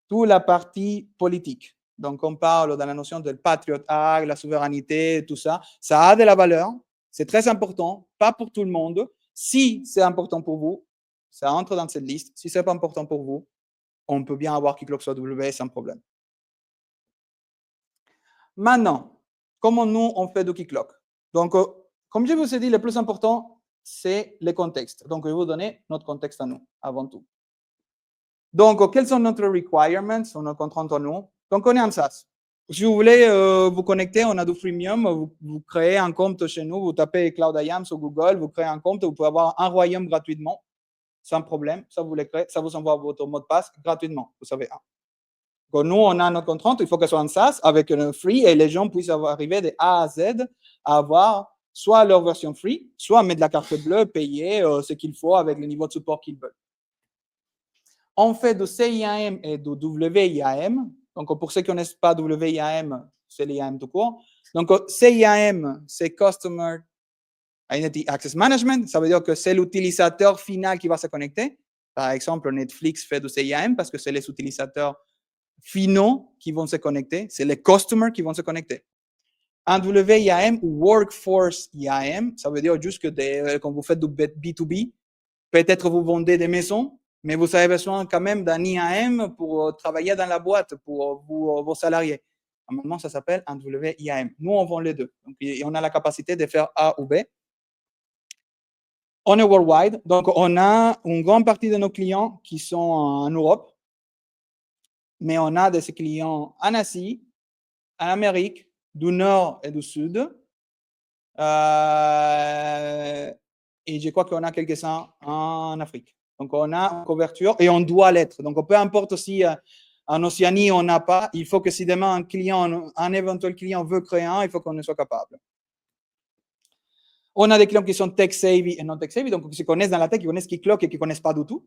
Toute la partie politique. Donc, on parle dans la notion de Patriot Act, la souveraineté, tout ça. Ça a de la valeur. C'est très important. Pas pour tout le monde. Si c'est important pour vous, ça entre dans cette liste. Si ce n'est pas important pour vous, on peut bien avoir Keycloak sur AWS sans problème. Maintenant, comment nous, on fait du Keycloak? Donc, comme je vous ai dit, le plus important, c'est le contexte. Donc, je vais vous donner notre contexte à nous, avant tout. Donc, quels sont nos requirements, nos contraintes en nous? Donc, on est en SaaS. Si vous voulez vous connecter, on a du freemium, vous créez un compte chez nous, vous tapez Cloud IAM sur Google, vous créez un compte, vous pouvez avoir un royaume gratuitement, sans problème. Ça, vous le créez, ça vous envoie votre mot de passe gratuitement, vous savez. Donc, nous, on a notre contrainte, il faut qu'elle soit en SaaS avec un free et les gens puissent arriver de A à Z à avoir soit leur version free, soit mettre la carte bleue, payer ce qu'il faut avec le niveau de support qu'ils veulent. On fait du CIAM et du WIAM. Donc, pour ceux qui ne connaissent pas WIAM, c'est l'IAM tout court. Donc, CIAM, c'est Customer Identity Access Management. Ça veut dire que c'est l'utilisateur final qui va se connecter. Par exemple, Netflix fait du CIAM parce que c'est les utilisateurs finaux qui vont se connecter. C'est les customers qui vont se connecter. Un WIAM ou Workforce IAM, ça veut dire juste que quand vous faites du B2B, peut-être vous vendez des maisons, mais vous avez besoin quand même d'un IAM pour travailler dans la boîte, pour vos salariés. Normalement, ça s'appelle un WIAM. Nous, on vend les deux. Donc, on a la capacité de faire A ou B. On est worldwide. Donc, on a une grande partie de nos clients qui sont en Europe, mais on a des clients en Asie, en Amérique, du Nord et du Sud. Et je crois qu'on a quelques-uns en Afrique. Donc, on a une couverture et on doit l'être. Donc, peu importe si en Océanie, on n'a pas, il faut que si demain un éventuel client veut créer un, il faut qu'on soit capable. On a des clients qui sont tech-savvy et non tech-savvy, donc qui se connaissent dans la tech, qui connaissent Keycloak et qui ne connaissent pas du tout,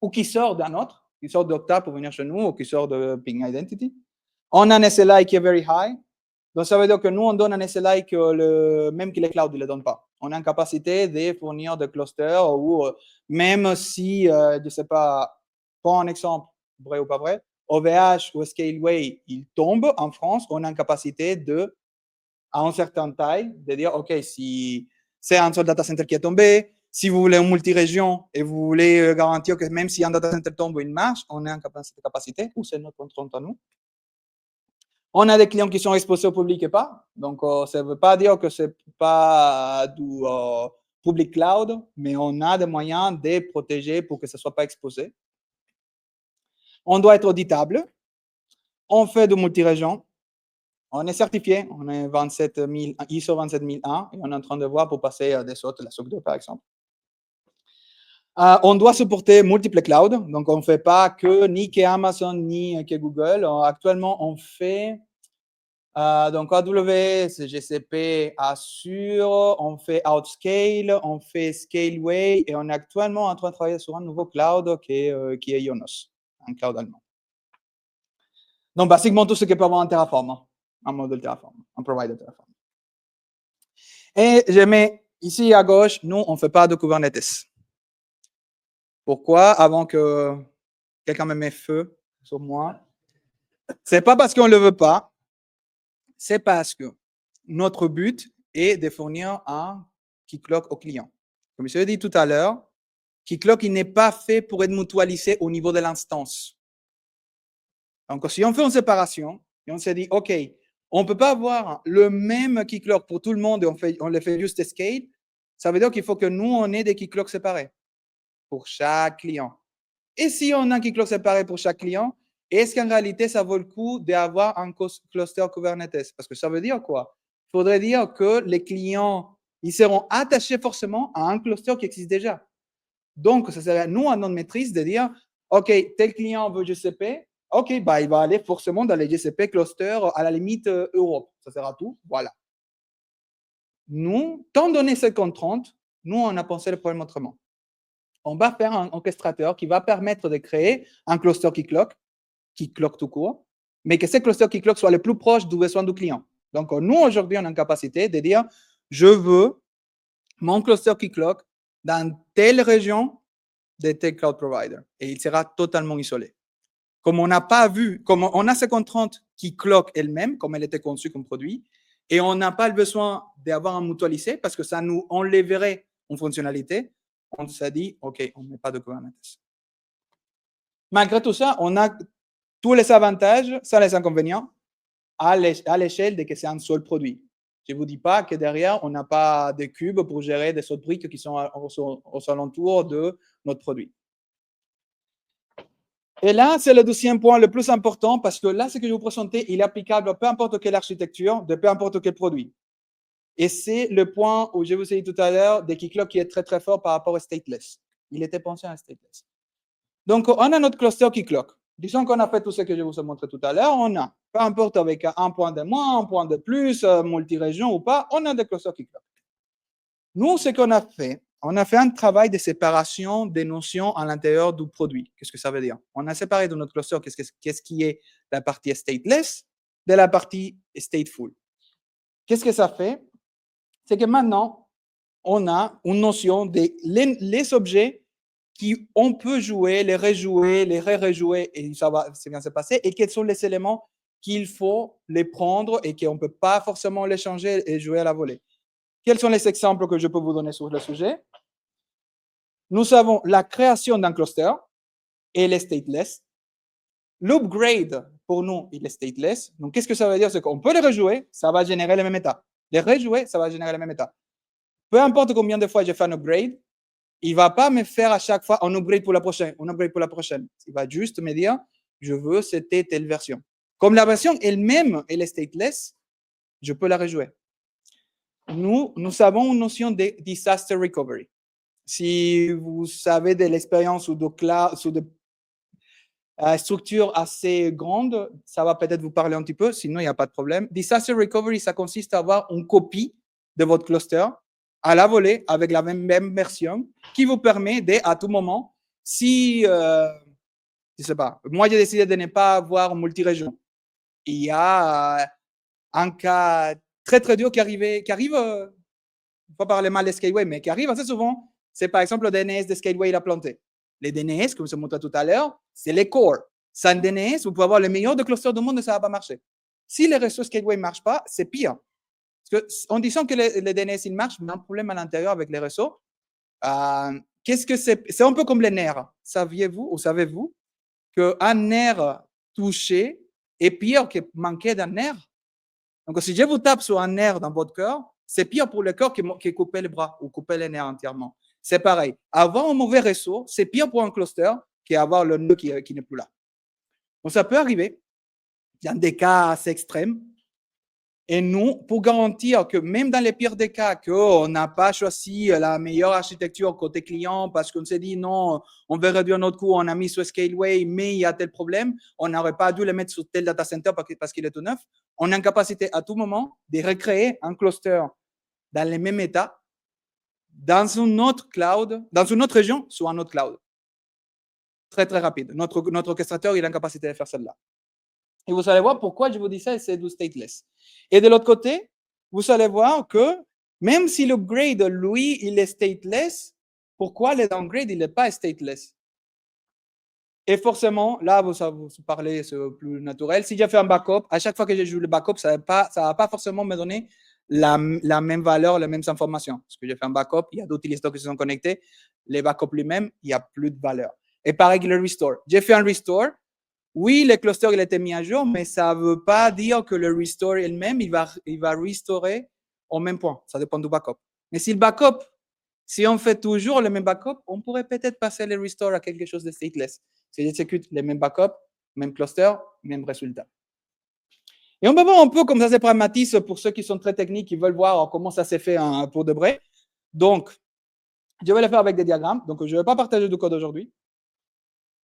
ou qui sortent d'un autre, qui sortent d'Okta pour venir chez nous, ou qui sortent de Ping Identity. On a un SLI qui est very high. Donc, ça veut dire que nous, on donne un SLI que même que les clouds ne le donnent pas. On a une capacité de fournir des clusters ou même si, je ne sais pas, prends un exemple, vrai ou pas vrai, OVH ou Scaleway, ils tombent en France, on a une capacité de, à une certaine taille, de dire, OK, si c'est un seul data center qui est tombé, si vous voulez une multi-région et vous voulez garantir que même si un data center tombe, il marche, on a une capacité, ou c'est notre contrainte à nous. On a des clients qui sont exposés au public et pas. Donc, ça ne veut pas dire que ce n'est pas du public cloud, mais on a des moyens de protéger pour que ce ne soit pas exposé. On doit être auditable. On fait du multi-région. On est certifié. On est ISO 27001 et on est en train de voir pour passer des autres, la SOC 2 par exemple. On doit supporter multiples clouds. Donc, on ne fait pas que ni que Amazon ni que Google. Actuellement, on fait donc AWS, GCP, Azure, on fait Outscale, on fait Scaleway et on est actuellement en train de travailler sur un nouveau cloud qui est Ionos, un cloud allemand. Donc, basiquement, tout ce qui peut avoir un Terraform, un modèle Terraform, un provider Terraform. Et je mets ici à gauche, nous, on ne fait pas de Kubernetes. Pourquoi? Avant que quelqu'un me mette feu sur moi. Ce n'est pas parce qu'on ne le veut pas. C'est parce que notre but est de fournir un Keycloak au client. Comme je l'ai dit tout à l'heure, Keycloak n'est pas fait pour être mutualisé au niveau de l'instance. Donc, si on fait une séparation et on se dit, OK, on ne peut pas avoir le même Keycloak pour tout le monde et on le fait juste scale, ça veut dire qu'il faut que nous, on ait des Keycloaks séparés pour chaque client. Et si on a un Keycloak séparé pour chaque client, est-ce qu'en réalité, ça vaut le coup d'avoir un cluster Kubernetes? Parce que ça veut dire quoi? Il faudrait dire que les clients, ils seront attachés forcément à un cluster qui existe déjà. Donc, ça serait nous, à notre maîtrise, de dire, OK, tel client veut GCP, OK, bah, il va aller forcément dans les GCP cluster à la limite Europe. Ça sera tout. Voilà. Nous, tant donné cette contrainte, nous, on a pensé le problème autrement. On va faire un orchestrateur qui va permettre de créer un cluster Keycloak tout court, mais que ce cluster Keycloak soit le plus proche du besoin du client. Donc, nous, aujourd'hui, on a une capacité de dire, je veux mon cluster Keycloak dans telle région de tel cloud provider. Et il sera totalement isolé. Comme on n'a pas vu, comme on a ces contraintes Keycloak elle-même, comme elle était conçue comme produit, et on n'a pas le besoin d'avoir un mutualisé parce que ça nous enlèverait une fonctionnalité, on s'est dit, OK, on ne met pas de Kubernetes. Malgré tout ça, on a tous les avantages, sans les inconvénients, à l'échelle de que c'est un seul produit. Je ne vous dis pas que derrière, on n'a pas de cubes pour gérer des autres briques qui sont aux alentours de notre produit. Et là, c'est le deuxième point le plus important parce que là, ce que je vous présenter, il est applicable à peu importe quelle architecture, de peu importe quel produit. Et c'est le point où je vous ai dit tout à l'heure des Keycloak qui est très très fort par rapport au stateless. Il était pensé à stateless. Donc, on a notre cluster Keycloak. Disons qu'on a fait tout ce que je vous ai montré tout à l'heure, on a, peu importe avec un point de moins, un point de plus, multi-région ou pas, on a des clusters Keycloak. Nous, ce qu'on a fait, on a fait un travail de séparation des notions à l'intérieur du produit. Qu'est-ce que ça veut dire? On a séparé de notre cluster qu'est-ce qui est la partie stateless de la partie stateful. Qu'est-ce que ça fait? C'est que maintenant, on a une notion des les objets qui on peut jouer, les rejouer, les rejouer et ça va c'est bien se passer. Et quels sont les éléments qu'il faut les prendre et qu'on ne peut pas forcément les changer et jouer à la volée. Quels sont les exemples que je peux vous donner sur le sujet? Nous avons la création d'un cluster et les stateless. L'upgrade, pour nous, il est stateless. Donc, qu'est-ce que ça veut dire? C'est qu'on peut les rejouer, ça va générer le même état. Les rejouer, ça va générer le même état. Peu importe combien de fois je fais un upgrade, il ne va pas me faire à chaque fois un upgrade pour la prochaine, un upgrade pour la prochaine. Il va juste me dire, je veux cette telle version. Comme la version elle-même, elle est stateless, je peux la rejouer. Nous avons une notion de disaster recovery. Si vous savez de l'expérience ou de structures assez grandes, ça va peut-être vous parler un petit peu, sinon il n'y a pas de problème. Disaster recovery, ça consiste à avoir une copie de votre cluster à la volée avec la même version qui vous permet de, à tout moment, si, je ne sais pas, moi j'ai décidé de ne pas avoir multi-région. Il y a un cas très très dur qui arrive, pas parler mal de Scaleway, mais qui arrive assez souvent, c'est par exemple le DNS de Scaleway il a planté. Les DNS, comme je vous montré tout à l'heure, c'est les cores. Sans DNS, vous pouvez avoir le meilleur de clusters du monde et ça ne va pas marcher. Si les réseaux Scaleway ne marchent pas, c'est pire. Parce que, en disant que les DNS ils marchent, mais il y a un problème à l'intérieur avec les réseaux. Qu'est-ce que c'est? C'est un peu comme les nerfs. Saviez-vous ou savez-vous qu'un nerf touché est pire que manquer d'un nerf? Donc, si je vous tape sur un nerf dans votre cœur, c'est pire pour le cœur que couper le bras ou couper les nerfs entièrement. C'est pareil. Avoir un mauvais réseau, c'est pire pour un cluster qu'avoir le nœud qui n'est plus là. Donc, ça peut arriver dans des cas assez extrêmes. Et nous, pour garantir que même dans les pires des cas, qu'on n'a pas choisi la meilleure architecture côté client parce qu'on s'est dit non, on veut réduire notre coût, on a mis sur Scaleway, mais il y a tel problème, on n'aurait pas dû le mettre sur tel data center parce qu'il est tout neuf. On a une capacité à tout moment de recréer un cluster dans le même état, dans une autre cloud, dans une autre région, sur un autre cloud. Très, très rapide. Notre orchestrateur, il a une capacité de faire celle-là. Et vous allez voir pourquoi je vous dis ça, c'est du stateless. Et de l'autre côté, vous allez voir que même si l'upgrade, lui, il est stateless, pourquoi le downgrade, il n'est pas stateless? Et forcément, là, vous parlez, c'est plus naturel. Si j'ai fait un backup, à chaque fois que je joue le backup, ça ne va pas forcément me donner la même valeur, les mêmes informations. Parce que j'ai fait un backup, il y a d'autres utilisateurs qui se sont connectés. Les backups lui-même, il n'y a plus de valeur. Et pareil que le restore. J'ai fait un restore. Oui, le cluster il a été mis à jour, mais ça ne veut pas dire que le restore elle-même, il va restorer au même point. Ça dépend du backup. Mais si le backup, si on fait toujours le même backup, on pourrait peut-être passer le restore à quelque chose de stateless. Si j'exécute les mêmes backups, même cluster, même résultat. Et on peut voir un peu comme ça se pragmatise pour ceux qui sont très techniques, qui veulent voir comment ça s'est fait pour de vrai. Donc, je vais le faire avec des diagrammes. Donc, je ne vais pas partager du code aujourd'hui.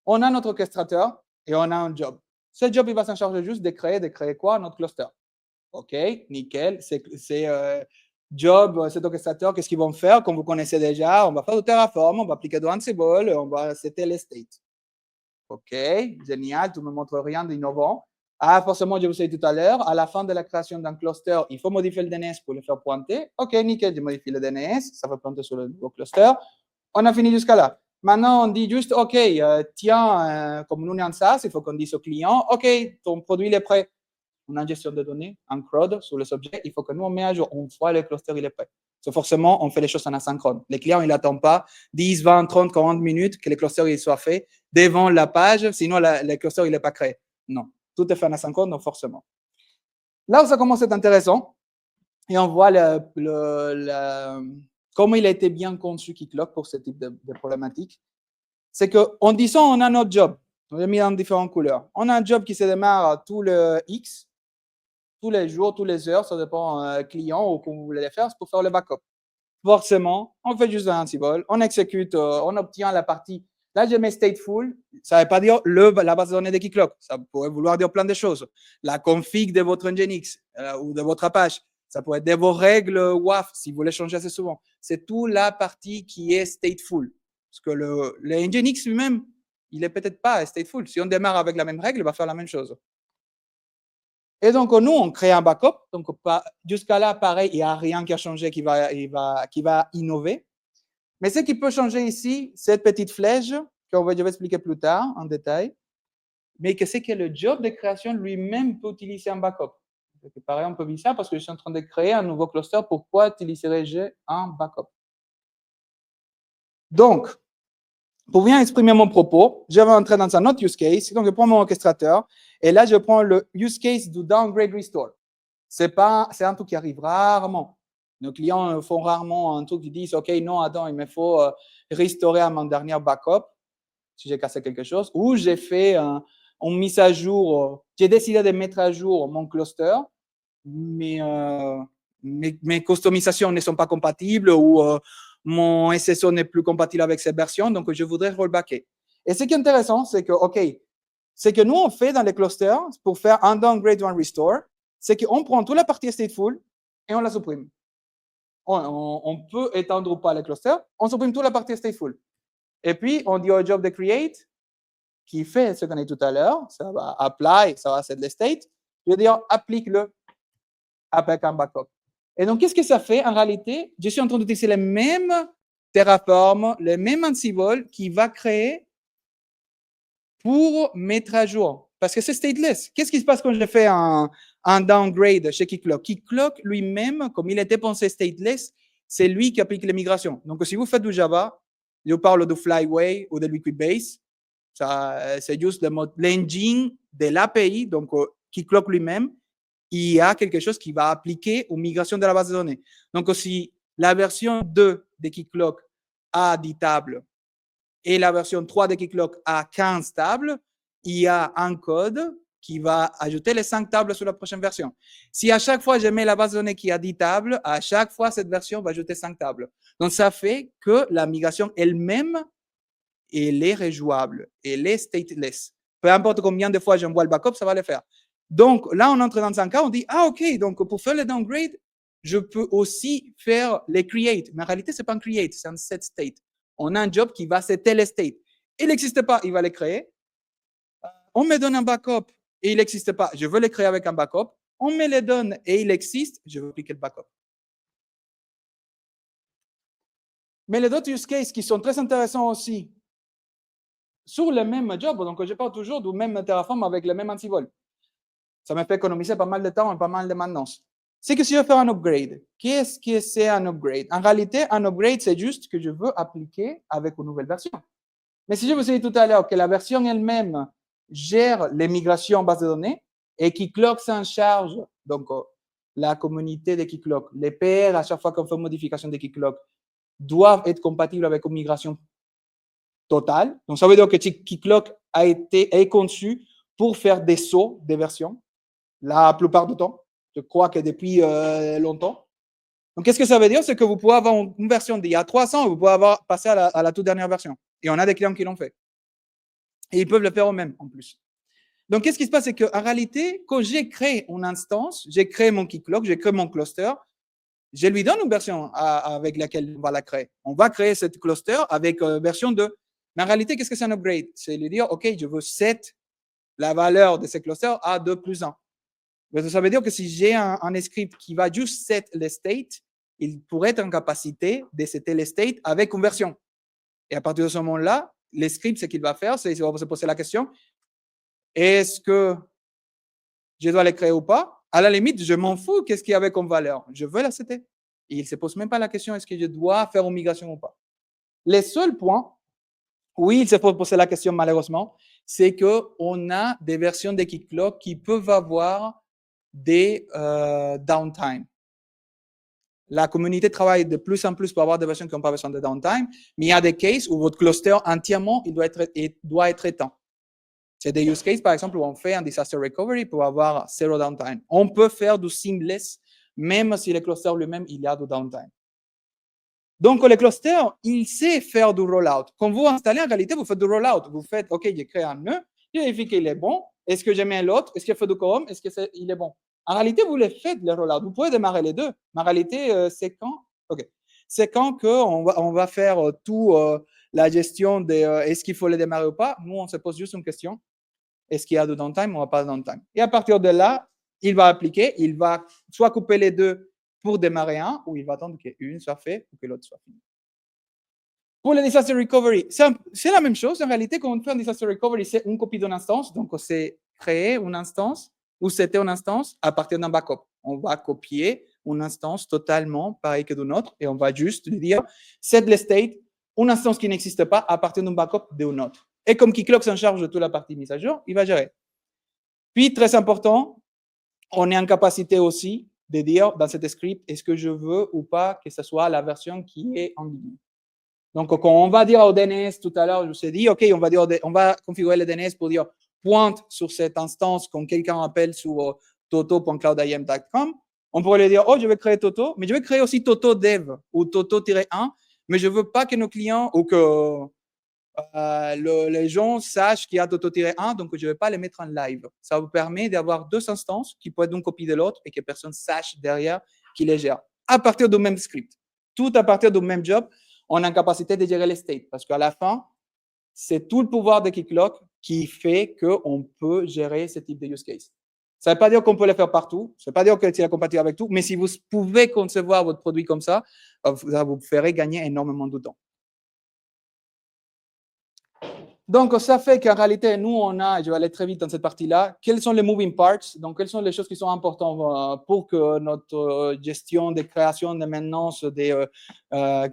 On a notre orchestrateur et on a un job. Ce job, il va s'en charger juste de créer quoi? Notre cluster. OK, nickel. C'est job, cet orchestrateur, qu'est-ce qu'ils vont faire? Comme vous connaissez déjà, on va faire du Terraform, on va appliquer du Ansible, on va setter les states. OK, génial, tu ne me montres rien d'innovant. Ah, forcément, je vous ai dit tout à l'heure, à la fin de la création d'un cluster, il faut modifier le DNS pour le faire pointer. OK, nickel, je modifie le DNS, ça va pointer sur le nouveau cluster. On a fini jusqu'à là. Maintenant, on dit juste, OK, tiens, comme nous, on est en SaaS, il faut qu'on dise au client, OK, ton produit il est prêt. On a une gestion de données, un CRUD sur les objets, il faut que nous, on met à jour, on voit le cluster, il est prêt. So, forcément, on fait les choses en asynchrone. Les clients, ils n'attendent pas 10, 20, 30, 40 minutes que le cluster il soit fait devant la page, sinon le cluster, il n'est pas créé. Non, tout est fait en asynchrone, donc forcément. Là où ça commence à être intéressant, et on voit comment il a été bien conçu Keycloak pour ce type de problématique, c'est qu'en disant on a notre job, On l'a mis en différentes couleurs. On a un job qui se démarre tous les X, tous les jours, toutes les heures, ça dépend client ou comment vous voulez les faire, c'est pour faire le backup. Forcément, on fait juste un Ansible, on exécute, on obtient la partie. Là, je mets stateful, ça ne veut pas dire la base de données de Keycloak, ça pourrait vouloir dire plein de choses. La config de votre Nginx ou de votre Apache, ça pourrait être de vos règles WAF si vous voulez changer assez souvent. C'est toute la partie qui est stateful. Parce que le Nginx lui-même, il n'est peut-être pas stateful. Si on démarre avec la même règle, il va faire la même chose. Et donc, nous, on crée un backup. Donc, jusqu'à là, pareil, il n'y a rien qui a changé qui va innover. Mais ce qui peut changer ici, cette petite flèche, que je vais expliquer plus tard en détail, mais que c'est que le job de création lui-même peut utiliser un backup. Donc, pareil, on peut dire ça parce que je suis en train de créer un nouveau cluster. Pourquoi utiliserais-je un backup? Donc, pour bien exprimer mon propos, je vais entrer dans un autre use case. Donc, je prends mon orchestrateur et là, je prends le use case du downgrade restore. C'est un truc qui arrive rarement. Nos clients font rarement un truc qui disent, OK, non, attends, il me faut restaurer à mon dernier backup si j'ai cassé quelque chose, ou j'ai fait une mise à jour, j'ai décidé de mettre à jour mon cluster, mais mes customisations ne sont pas compatibles ou mon SSO n'est plus compatible avec cette version, donc je voudrais rollbacker. Et ce qui est intéressant, c'est que, OK, ce que nous, on fait dans les clusters pour faire un downgrade ou un restore, c'est qu'on prend toute la partie stateful et on la supprime. On peut étendre ou pas les clusters, on supprime toute la partie stateful. Et puis, on dit au job de create, qui fait ce qu'on a dit tout à l'heure, ça va apply, ça va set the state, je veux dire, applique-le avec un backup. Et donc, qu'est-ce que ça fait? En réalité, je suis en train d'utiliser les mêmes Terraform, les mêmes Ansible qui va créer pour mettre à jour. Parce que c'est stateless. Qu'est-ce qui se passe quand je fais un downgrade chez Keycloak? Keycloak lui-même, comme il était pensé stateless, c'est lui qui applique les migrations. Donc, si vous faites du Java, je parle de Flyway ou de Liquidbase, c'est juste l'engine de l'API, donc Keycloak lui-même, il y a quelque chose qui va appliquer aux migrations de la base de données. Donc, si la version 2 de Keycloak a 10 tables et la version 3 de Keycloak a 15 tables, il y a un code qui va ajouter les 5 tables sur la prochaine version. Si à chaque fois je mets la base de données qui a 10 tables, à chaque fois cette version va ajouter 5 tables. Donc, ça fait que la migration elle-même, elle est rejouable, elle est stateless. Peu importe combien de fois j'envoie le backup, ça va le faire. Donc, là, on entre dans un cas, on dit, ah, OK, donc pour faire le downgrade, je peux aussi faire les create. Mais en réalité, ce n'est pas un create, c'est un set state. On a un job qui va setter les state. Il n'existe pas, il va les créer. On me donne un backup et il n'existe pas, je veux les créer avec un backup. On me les donne et il existe, je veux appliquer le backup. Mais les autres use cases qui sont très intéressants aussi, sur le même job, donc je parle toujours du même Terraform avec le même Ansible. Ça me fait économiser pas mal de temps et pas mal de maintenance. C'est que si je veux faire un upgrade, qu'est-ce que c'est un upgrade? En réalité, un upgrade, c'est juste que je veux appliquer avec une nouvelle version. Mais si je vous ai dit tout à l'heure que la version elle-même gère les migrations en base de données et Keycloak s'en charge, donc la communauté de Keycloak, les PR, à chaque fois qu'on fait une modification de Keycloak, doivent être compatibles avec une migration totale. Donc, ça veut dire que Keycloak est conçu pour faire des sauts de versions, la plupart du temps. Je crois que depuis longtemps. Donc, qu'est-ce que ça veut dire? C'est que vous pouvez avoir une version d'il y a 300 et vous pouvez passer à la toute dernière version. Et on a des clients qui l'ont fait. Et ils peuvent le faire eux-mêmes, en plus. Donc, qu'est-ce qui se passe? C'est qu'en réalité, quand j'ai créé une instance, j'ai créé mon Keycloak, j'ai créé mon cluster, je lui donne une version avec laquelle on va la créer. On va créer cette cluster avec version 2. Mais en réalité, qu'est-ce que c'est un upgrade? C'est lui dire, OK, je veux set la valeur de ce cluster à 2 plus 1. Mais ça veut dire que si j'ai un script qui va juste set le state, il pourrait être en capacité de setter le state avec une version. Et à partir de ce moment-là, le script, ce qu'il va faire, c'est qu'il va se poser la question, est-ce que je dois les créer ou pas? À la limite, je m'en fous, qu'est-ce qu'il y avait comme valeur? Je veux la setter. Et il ne se pose même pas la question, est-ce que je dois faire une migration ou pas? Les seuls points, oui, il se peut poser la question malheureusement, c'est qu'on a des versions de Keycloak qui peuvent avoir des downtime. La communauté travaille de plus en plus pour avoir des versions qui n'ont pas besoin de downtime, mais il y a des cases où votre cluster entièrement il doit être éteint. C'est des use cases, par exemple, où on fait un disaster recovery pour avoir zéro downtime. On peut faire du seamless, même si le cluster lui-même, il y a du downtime. Donc, le cluster, il sait faire du rollout. Quand vous installez, en réalité, vous faites du rollout. Vous faites, OK, j'ai créé un nœud, je vérifie qu'il est bon. Est-ce que j'ai mis l'autre? Est-ce qu'il fait du quorum? Est-ce qu'il est bon? En réalité, vous les faites, le rollout. Vous pouvez démarrer les deux. Mais en réalité, c'est quand? OK. C'est quand on va faire tout la gestion de est-ce qu'il faut les démarrer ou pas? Nous, on se pose juste une question. Est-ce qu'il y a de downtime ou il n'y a pas de downtime? Et à partir de là, il va appliquer, il va soit couper les deux pour démarrer un, ou il va attendre qu'une soit faite ou que l'autre soit finie. Pour le disaster recovery, c'est la même chose. En réalité, quand on fait un disaster recovery, c'est une copie d'une instance. Donc, c'est créer une instance ou c'était une instance à partir d'un backup. On va copier une instance totalement pareille que d'une autre et on va juste lui dire set le state, une instance qui n'existe pas à partir d'un backup d'une autre. Et comme Keycloak s'en charge de toute la partie mise à jour, il va gérer. Puis, très important, on est en capacité aussi de dire dans cet script, est-ce que je veux ou pas que ce soit la version qui est en ligne. Donc, quand on va dire au DNS tout à l'heure, je vous ai dit, OK, on va configurer le DNS pour dire pointe sur cette instance quand quelqu'un appelle sur toto.cloudim.com. On pourrait lui dire, oh, je vais créer Toto, mais je vais créer aussi Toto Dev ou Toto-1, mais je ne veux pas que nos clients ou que les gens sachent qu'il y a Toto-1, donc je ne vais pas les mettre en live. Ça vous permet d'avoir deux instances qui peuvent être une copie de l'autre et que personne sache derrière qui les gère. À partir du même script, tout à partir du même job, on a une capacité de gérer les states. Parce qu'à la fin, c'est tout le pouvoir de Keycloak qui fait qu'on peut gérer ce type de use case. Ça ne veut pas dire qu'on peut le faire partout, ça ne veut pas dire que c'est compatible avec tout, mais si vous pouvez concevoir votre produit comme ça vous ferez gagner énormément de temps. Donc, ça fait qu'en réalité, nous, je vais aller très vite dans cette partie-là, quels sont les moving parts, donc quelles sont les choses qui sont importantes pour que notre gestion de création, de maintenance des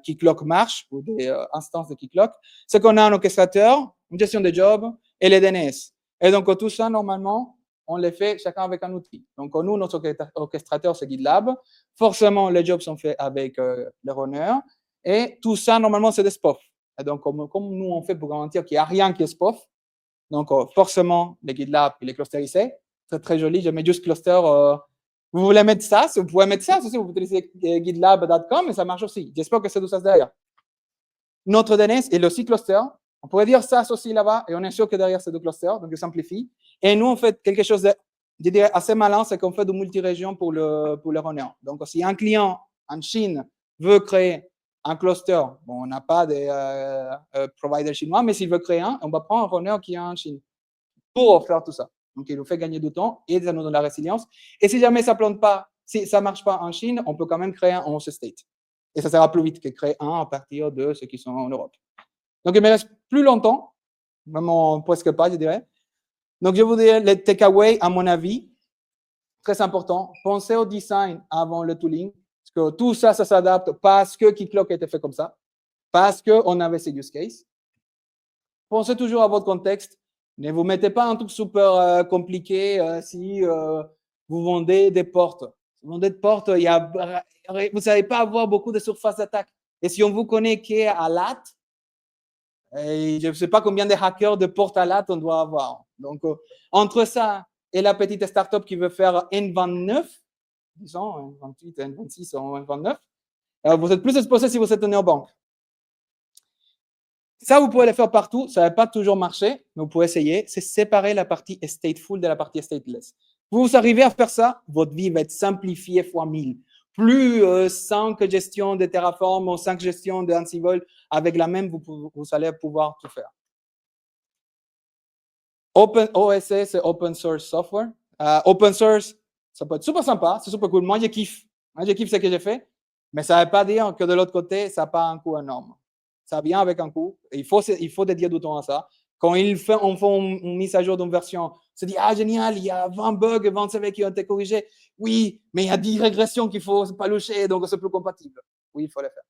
Keycloak marche, ou des instances de Keycloak, c'est qu'on a un orchestrateur, une gestion de job et les DNS. Et donc, tout ça, normalement, on les fait chacun avec un outil. Donc, nous, notre orchestrateur, c'est GitLab. Forcément, les jobs sont faits avec les runners. Et tout ça, normalement, c'est des SPOF. Et donc, comme nous, on fait pour garantir qu'il n'y a rien qui est SPOF, donc forcément, les GitLab et les clusterisés, c'est très joli, je mets juste cluster. Vous voulez mettre ça, vous pouvez mettre ça, vous utilisez gitlab.com et ça marche aussi. J'espère que c'est tout ça derrière. Notre DNS est aussi cluster. On pourrait dire ça aussi là-bas et on est sûr que derrière, c'est du cluster, donc je simplifie. Et nous, on fait quelque chose de, je dirais, assez malin, c'est qu'on fait de multi-régions pour le runner. Donc, si un client en Chine veut créer un cluster, bon, on n'a pas de provider chinois, mais s'il veut créer un, on va prendre un runner qui est en Chine pour faire tout ça. Donc, il nous fait gagner du temps et ça nous donne la résilience. Et si jamais ça ne plante pas, si ça ne marche pas en Chine, on peut quand même créer un en host state. Et ça sera plus vite que créer un à partir de ceux qui sont en Europe. Donc, il me reste plus longtemps, vraiment presque pas, je dirais. Donc, je vous dirais les takeaways, à mon avis, très important. Pensez au design avant le tooling. Parce que tout ça, ça s'adapte parce que Keycloak a été fait comme ça, parce qu'on avait ces use cases. Pensez toujours à votre contexte. Ne vous mettez pas un truc super compliqué si vous vendez des portes. Si vous vendez des portes, vous ne savez pas avoir beaucoup de surface d'attaque. Et si on vous connaît qu'à LAT, je ne sais pas combien de hackers de portes à LAT on doit avoir. Donc, entre ça et la petite startup qui veut faire N29, disons, N28, N26 ou N29, vous êtes plus exposé si vous êtes néobanque. Ça, vous pouvez le faire partout. Ça ne va pas toujours marcher, mais vous pouvez essayer. C'est séparer la partie stateful de la partie stateless. Vous arrivez à faire ça, votre vie va être simplifiée fois 1000. Plus 5 gestions de Terraform ou 5 gestions de Ansible, avec la même, vous allez pouvoir tout faire. OSS, c'est Open Source Software. Open Source, ça peut être super sympa, c'est super cool. Moi, je kiffe. Je kiffe ce que j'ai fait, mais ça ne veut pas dire que de l'autre côté, ça n'a pas un coût énorme. Ça vient avec un coût. Il faut dédier du temps à ça. Quand on fait une mise à jour d'une version, on se dit, ah, génial, il y a 20 bugs, 20 CV qui ont été corrigés. Oui, mais il y a 10 régressions qu'il ne faut pas loucher, donc c'est plus compatible. Oui, il faut le faire.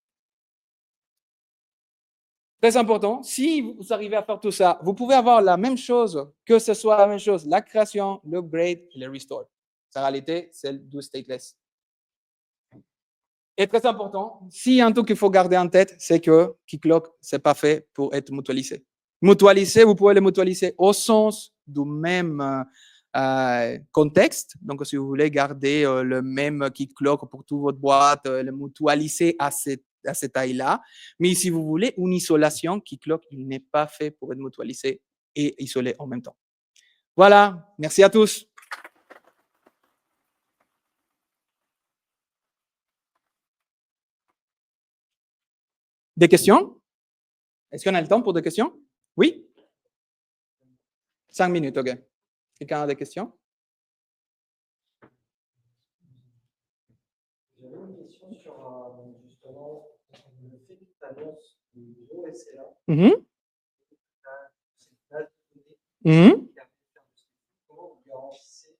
Très important, si vous arrivez à faire tout ça, vous pouvez avoir la même chose, que ce soit la même chose, la création, l'upgrade et le restore. En réalité, c'est du stateless. Et très important, s'il y a un truc qu'il faut garder en tête, c'est que Keycloak, ce n'est pas fait pour être mutualisé. Mutualisé, vous pouvez le mutualiser au sens du même contexte. Donc, si vous voulez garder le même kit clock pour toute votre boîte, le mutualiser à cette taille-là. Mais si vous voulez une isolation, kit clock, il n'est pas fait pour être mutualisé et isolé en même temps. Voilà, merci à tous. Des questions? Est-ce qu'on a le temps pour des questions? Oui? 5 minutes, OK. Quelqu'un a des questions? J'avais une question sur justement le fait que tu annonces une OSLA. Cette base de données qui permet de faire du streaming. Comment vous garantissez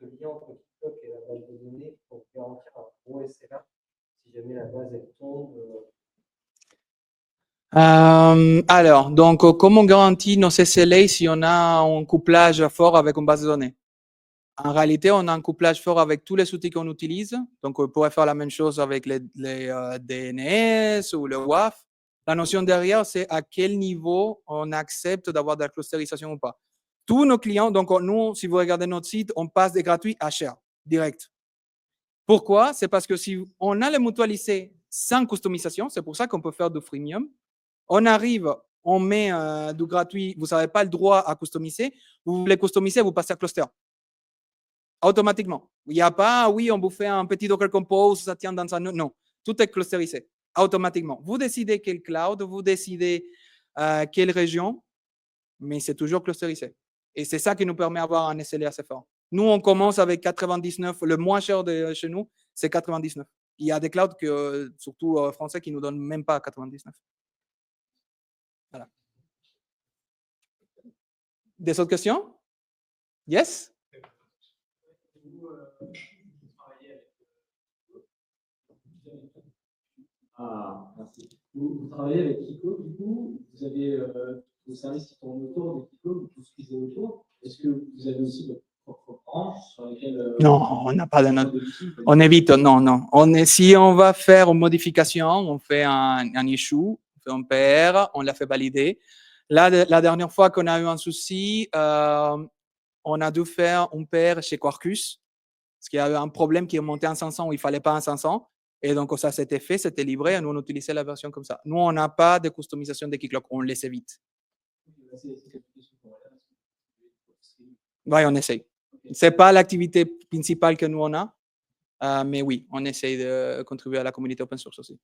ce lien entre TikTok et la base de données pour garantir un OSLA si jamais la base elle tombe? Alors, donc, comment on garantit nos SLA si on a un couplage fort avec une base de données? En réalité, on a un couplage fort avec tous les outils qu'on utilise. Donc, on pourrait faire la même chose avec les DNS ou le WAF. La notion derrière, c'est à quel niveau on accepte d'avoir de la clusterisation ou pas. Tous nos clients, donc nous, si vous regardez notre site, on passe des gratuits à cher, direct. Pourquoi? C'est parce que si on a les mutualisés sans customisation, c'est pour ça qu'on peut faire du freemium. On arrive, on met du gratuit, vous n'avez pas le droit à customiser. Vous voulez customiser, vous passez à cluster. Automatiquement. Il n'y a pas, oui, on vous fait un petit Docker Compose, ça tient dans un... Non, tout est clusterisé, automatiquement. Vous décidez quel cloud, vous décidez quelle région, mais c'est toujours clusterisé. Et c'est ça qui nous permet d'avoir un SLA assez fort. Nous, on commence avec 99, le moins cher de chez nous, c'est 99. Il y a des clouds, surtout français, qui ne nous donnent même pas 99. Voilà. Des autres questions? Yes? Ah, merci. Vous travaillez avec Kiko, du coup, vous avez vos services qui tournent autour de Kiko, tout ce qui est autour. Est-ce que vous avez aussi votre propre branche sur laquelle... Non, on n'a pas de notre... On évite, non. Si on va faire une modification, on fait un issue, on fait un PR, on l'a fait valider. Là, la dernière fois qu'on a eu un souci, on a dû faire un PR chez Quarkus, parce qu'il y a eu un problème qui est monté en 500 où il ne fallait pas un 500. Et donc, ça s'était fait, c'était livré, et nous, on utilisait la version comme ça. Nous, on n'a pas de customisation de Keycloak, on laisse vite. Oui, on essaye. Ce n'est pas l'activité principale que nous, on a, mais oui, on essaye de contribuer à la communauté open source aussi.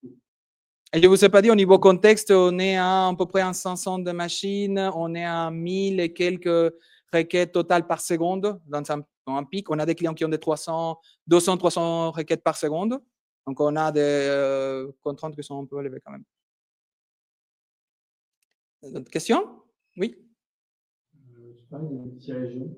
Et je ne vous ai pas dit, au niveau contexte, on est à peu près à 500 de machines, on est à 1000 et quelques requêtes totales par seconde dans un pic. On a des clients qui ont des 200, 300 requêtes par seconde. Donc, on a des contraintes qui sont un peu élevées quand même. D'autres questions? Oui. Tu parles de multi-région.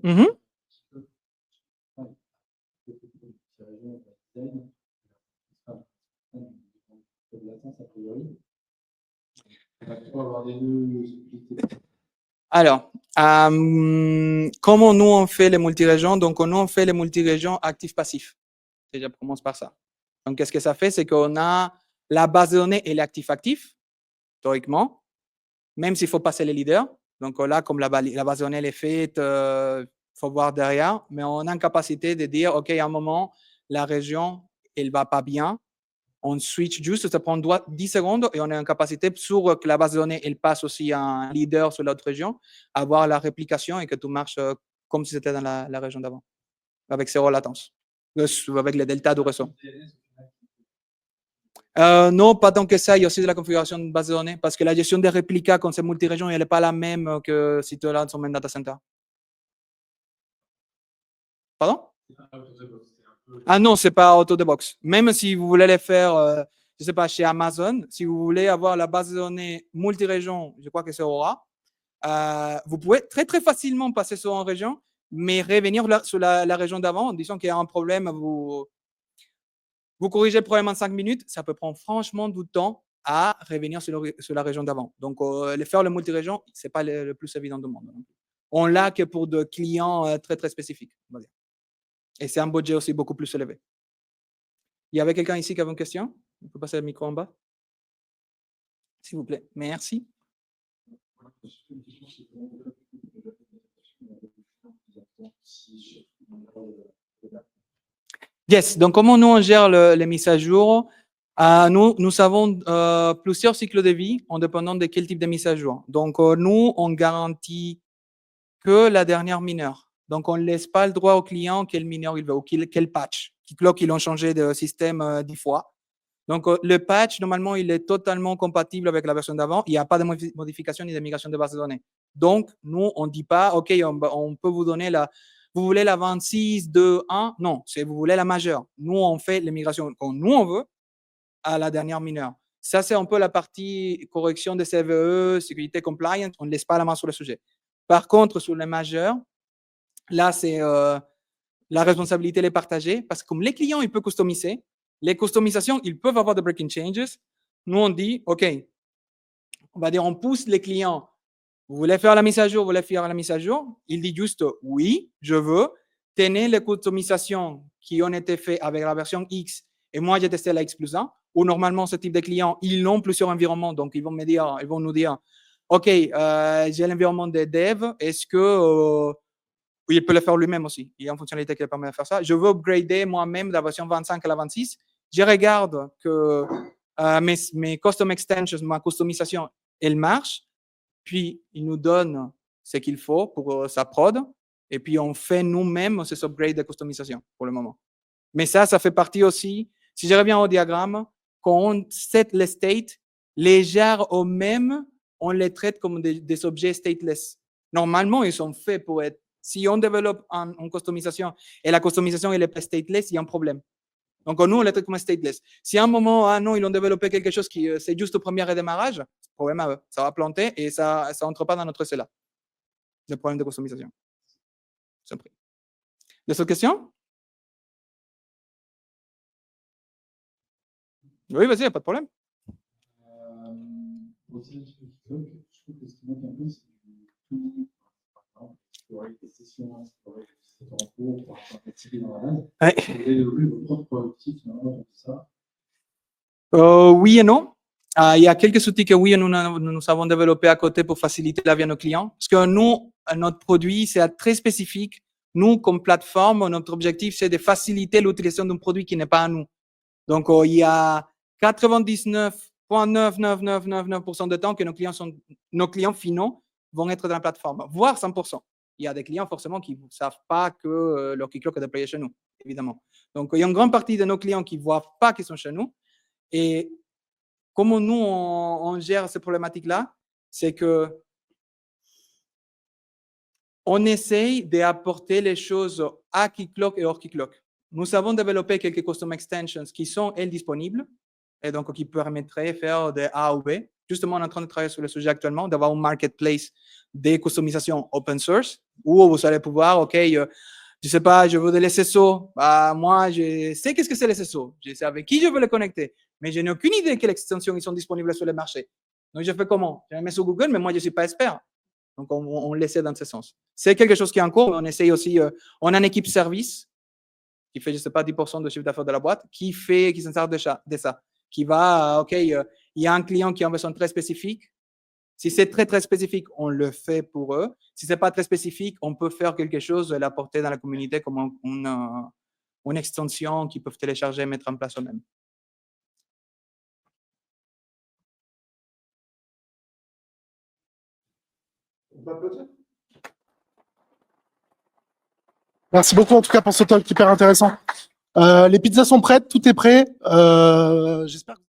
Alors, comment nous on fait les multirégions? Donc, nous on fait les multirégions actifs-passifs. Déjà, on commence par ça. Donc, qu'est-ce que ça fait? C'est qu'on a la base de données et l'actif-actif, théoriquement, même s'il faut passer les leaders. Donc là, comme la base de données elle est faite, il faut voir derrière, mais on a une capacité de dire, OK, à un moment, la région, elle ne va pas bien. On switch juste, ça prend 10 secondes et on a une capacité sur que la base de données, elle passe aussi à un leader sur l'autre région, avoir la réplication et que tout marche comme si c'était dans la région d'avant, avec zéro latence, avec le delta du réseau. Non, pas tant que ça. Il y a aussi de la configuration de base de données parce que la gestion des réplicas quand c'est multirégion, elle n'est pas la même que si tu as son même data center. Pardon? Ah non, c'est pas out of the box. Même si vous voulez les faire, je ne sais pas, chez Amazon, si vous voulez avoir la base de données multirégion, je crois que c'est Aura, vous pouvez très très facilement passer sur une région, mais revenir sur la région d'avant en disant qu'il y a un problème, vous corrigez le problème en 5 minutes, ça peut prendre franchement du temps à revenir sur la région d'avant. Donc, faire le multirégion, ce n'est pas le plus évident du monde. On l'a que pour des clients très très spécifiques. On va dire. Et c'est un budget aussi beaucoup plus élevé. Il y avait quelqu'un ici qui avait une question? On peut passer le micro en bas? S'il vous plaît. Merci. Yes, donc comment nous on gère les mises à jour? Nous avons plusieurs cycles de vie en dépendant de quel type de mise à jour. Donc nous, on garantit que la dernière mineure. Donc on ne laisse pas le droit au client quel mineur il veut ou quel patch. Keycloak, ils ont changé de système 10 fois. Donc le patch, normalement, il est totalement compatible avec la version d'avant. Il n'y a pas de modification ni de migration de base de données. Donc nous, on ne dit pas, OK, on peut vous donner vous voulez la 26.2.1? Non, c'est vous voulez la majeure. Nous, on fait les migrations quand nous, on veut à la dernière mineure. Ça, c'est un peu la partie correction de CVE, sécurité compliance. On ne laisse pas la main sur le sujet. Par contre, sur les majeurs, là, c'est la responsabilité elle est partagée parce que comme les clients, ils peuvent customiser, les customisations, ils peuvent avoir des breaking changes. Nous, on dit, OK, on va dire, on pousse les clients. Vous voulez faire la mise à jour, vous voulez faire la mise à jour? Il dit juste, oui, je veux. Tenez les customisations qui ont été faites avec la version X et moi, j'ai testé la X plus 1, où normalement, ce type de clients, ils ont plusieurs environnements. Donc, ils vont nous dire, OK, j'ai l'environnement de dev. Est-ce que il peut le faire lui-même aussi. Il y a une fonctionnalité qui permet de faire ça. Je veux upgrader moi-même de la version 25 à la 26. Je regarde que mes custom extensions, ma customisation, elle marche. Puis, il nous donne ce qu'il faut pour sa prod. Et puis, on fait nous-mêmes ces upgrades de customisation pour le moment. Mais ça fait partie aussi, si je reviens au diagramme, quand on set les states, les jars eux-mêmes, on les traite comme des objets stateless. Normalement, ils sont faits pour être. Si on développe en customisation et la customisation elle est pas stateless, il y a un problème. Donc, nous, on les traite comme stateless. Si à un moment, ah non, ils ont développé quelque chose qui c'est juste au premier redémarrage, problème à eux. Ça va planter et ça entre pas dans notre CELA. Le problème de customisation. Des autres questions? Oui, vas-y, pas de problème. Aussi, je trouve que ce qui manque un peu, c'est tout. Par exemple, il y aurait des sessions, il y aurait des en cours pour participer dans la base. Ouais. Vous avez développé vos propres outils, finalement, tout ça. Oui et non. Il y a quelques outils que oui, nous avons développés à côté pour faciliter la vie à nos clients. Parce que nous, notre produit, c'est très spécifique. Nous, comme plateforme, notre objectif, c'est de faciliter l'utilisation d'un produit qui n'est pas à nous. Donc, il y a 99,99999% de temps que nos clients finaux vont être dans la plateforme, voire 100%. Il y a des clients forcément qui ne savent pas que leur Keycloak est déployé chez nous, évidemment. Donc, il y a une grande partie de nos clients qui ne voient pas qu'ils sont chez nous. Et comment nous, on gère ces problématiques-là, c'est que on essaye d'apporter les choses à Keycloak et hors Keycloak. Nous avons développé quelques custom extensions qui sont, elles, disponibles et donc qui permettraient de faire des A ou B. Justement, on est en train de travailler sur le sujet actuellement, d'avoir un marketplace des customisations open source où vous allez pouvoir, OK, je ne sais pas, je veux des SSO. Bah, moi, je sais qu'est-ce que c'est les SSO. Je sais avec qui je veux les connecter, mais je n'ai aucune idée de quelles extensions ils sont disponibles sur le marché. Donc, je fais comment? Je les mets sur Google, mais moi, je ne suis pas expert. Donc, on l'essaie dans ce sens. C'est quelque chose qui est en cours, mais on essaye aussi. On a une équipe service qui fait, je ne sais pas, 10% de chiffre d'affaires de la boîte, qui s'en sert de ça. Qui va, OK, il y a un client qui a une besoin très spécifique. Si c'est très, très spécifique, on le fait pour eux. Si ce n'est pas très spécifique, on peut faire quelque chose et l'apporter dans la communauté comme une extension qu'ils peuvent télécharger et mettre en place eux-mêmes. On peut applaudir. Merci beaucoup en tout cas pour ce talk hyper intéressant. Les pizzas sont prêtes, tout est prêt. J'espère que